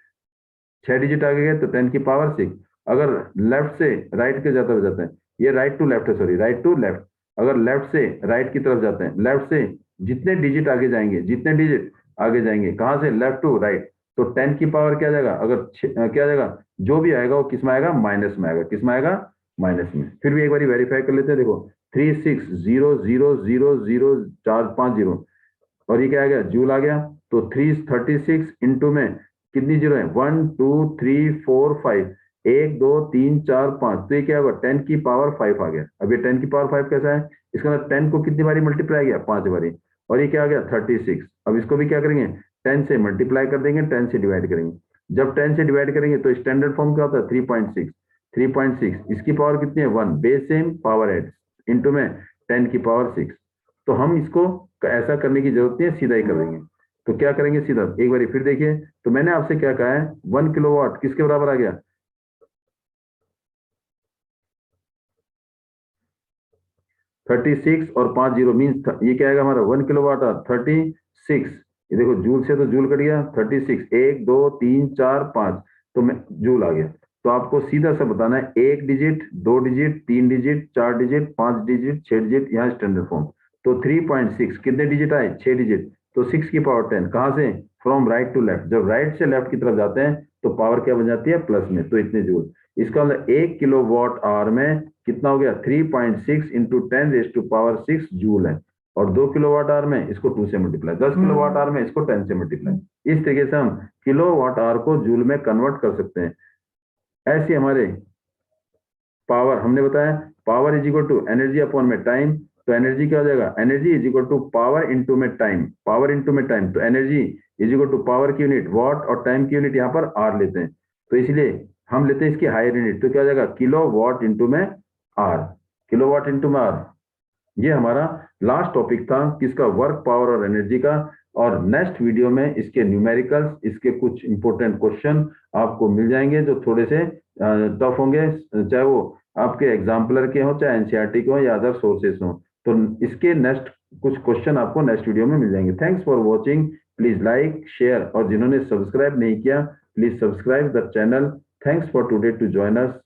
6 डिजिट आगे गए तो 10 की पावर 6। अगर लेफ्ट से राइट के जाते हुए जाते हैं, ये राइट टू लेफ्ट है, सॉरी राइट टू लेफ्ट, अगर लेफ्ट से राइट की तरफ जाते हैं, लेफ्ट से जितने डिजिट आगे जाएंगे, जितने डिजिट आगे जाएंगे, कहां से, लेफ्ट टू राइट, तो 10 की पावर क्या जाएगा, अगर क्या जाएगा, जो भी आएगा वो किस में आएगा, माइनस में आएगा, किस में आएगा, माइनस में। फिर भी एक बार वेरीफाई कर लेते हैं, देखो 3600000450, और ये क्या आ गया, जूल आ गया। तो 336 इंटू में कितनी जीरो है, 1 2 3 4 5, 1 2 3 4 5, तो ये क्या होगा, 10 की पावर 5 आ गया। अब ये 10 की पावर 5 कैसा है, इसका मतलब 10 को कितनी बारी मल्टीप्लाई किया, 5 बारी, और ये क्या आ गया 36। अब इसको भी क्या करेंगे, 10 से मल्टीप्लाई कर देंगे, 10 से डिवाइड करेंगे। जब 10 से डिवाइड करेंगे तो स्टैंडर्ड फॉर्म क्या होता है, 3.6, इसकी पावर कितनी है, 1, base same power add into में 10 की पावर 6। तो हम इसको ऐसा करने की जरूरत नहीं है, सीधा ही कर देंगे। तो क्या करेंगे, सीधा एक बार फिर देखिए, तो मैंने आपसे क्या कहा है, 1 किलोवाट किसके बराबर आ गया, 36 और 5 जीरो मीन्स ये क्या आएगा हमारा, 1 किलोवाट और 36, ये देखो जूल से तो जूल कट गया, 36, 1 2 3 4 5, तो मैं जूल आ गया। तो आपको सीधा सा बताना है, 1 digit, 2 digit, 3 digit, 4 digit, 5 digit, 6 digit, यहाँ स्टैंडर्ड फॉर्म। तो 3.6 कितने डिजिट आए, 6 डिजिट, तो 6 की पावर 10 कहां से, फ्रॉम राइट टू लेफ्ट, जब राइट से लेफ्ट की तरफ जाते हैं तो पावर क्या बन जाती है, प्लस में, तो इतने जूल। इसका मतलब 1 किलो वॉट आवर में कितना हो गया, 3.6 into 10 raise to power 6 joule है। और 2 किलो वाट आवर में इसको 2 से मल्टीप्लाई, 10 किलो वाट आवर में इसको 10 से मल्टीप्लाई। इस तरीके से हम किलो वाट आवर को जूल में कन्वर्ट कर सकते हैं। ऐसे हमारे पावर हमने बताया, power is equal to energy upon में टाइम, तो एनर्जी क्या हो जाएगा, energy is equal to power into में टाइम, पावर इंटू में टाइम, तो energy is equal to power की यूनिट वॉट और टाइम की यूनिट यहाँ पर आर लेते हैं, तो इसलिए हम लेते हैं इसकी हायर यूनिट, तो क्या हो जाएगा, किलो वॉट इंटू में आर, किलो वॉट इंटू में आर। ये हमारा लास्ट टॉपिक था किसका, वर्क पावर और एनर्जी का। और नेक्स्ट वीडियो में इसके न्यूमेरिकल्स, इसके कुछ इंपॉर्टेंट क्वेश्चन आपको मिल जाएंगे जो थोड़े से टफ होंगे, चाहे वो आपके एग्जाम्पलर के हो, चाहे एनसीईआरटी के हो या अदर सोर्सेस हो। तो इसके नेक्स्ट कुछ क्वेश्चन आपको नेक्स्ट वीडियो में मिल जाएंगे। Thanks for watching, please like share, और जिन्होंने सब्सक्राइब नहीं किया please subscribe the channel. Thanks for today to join us.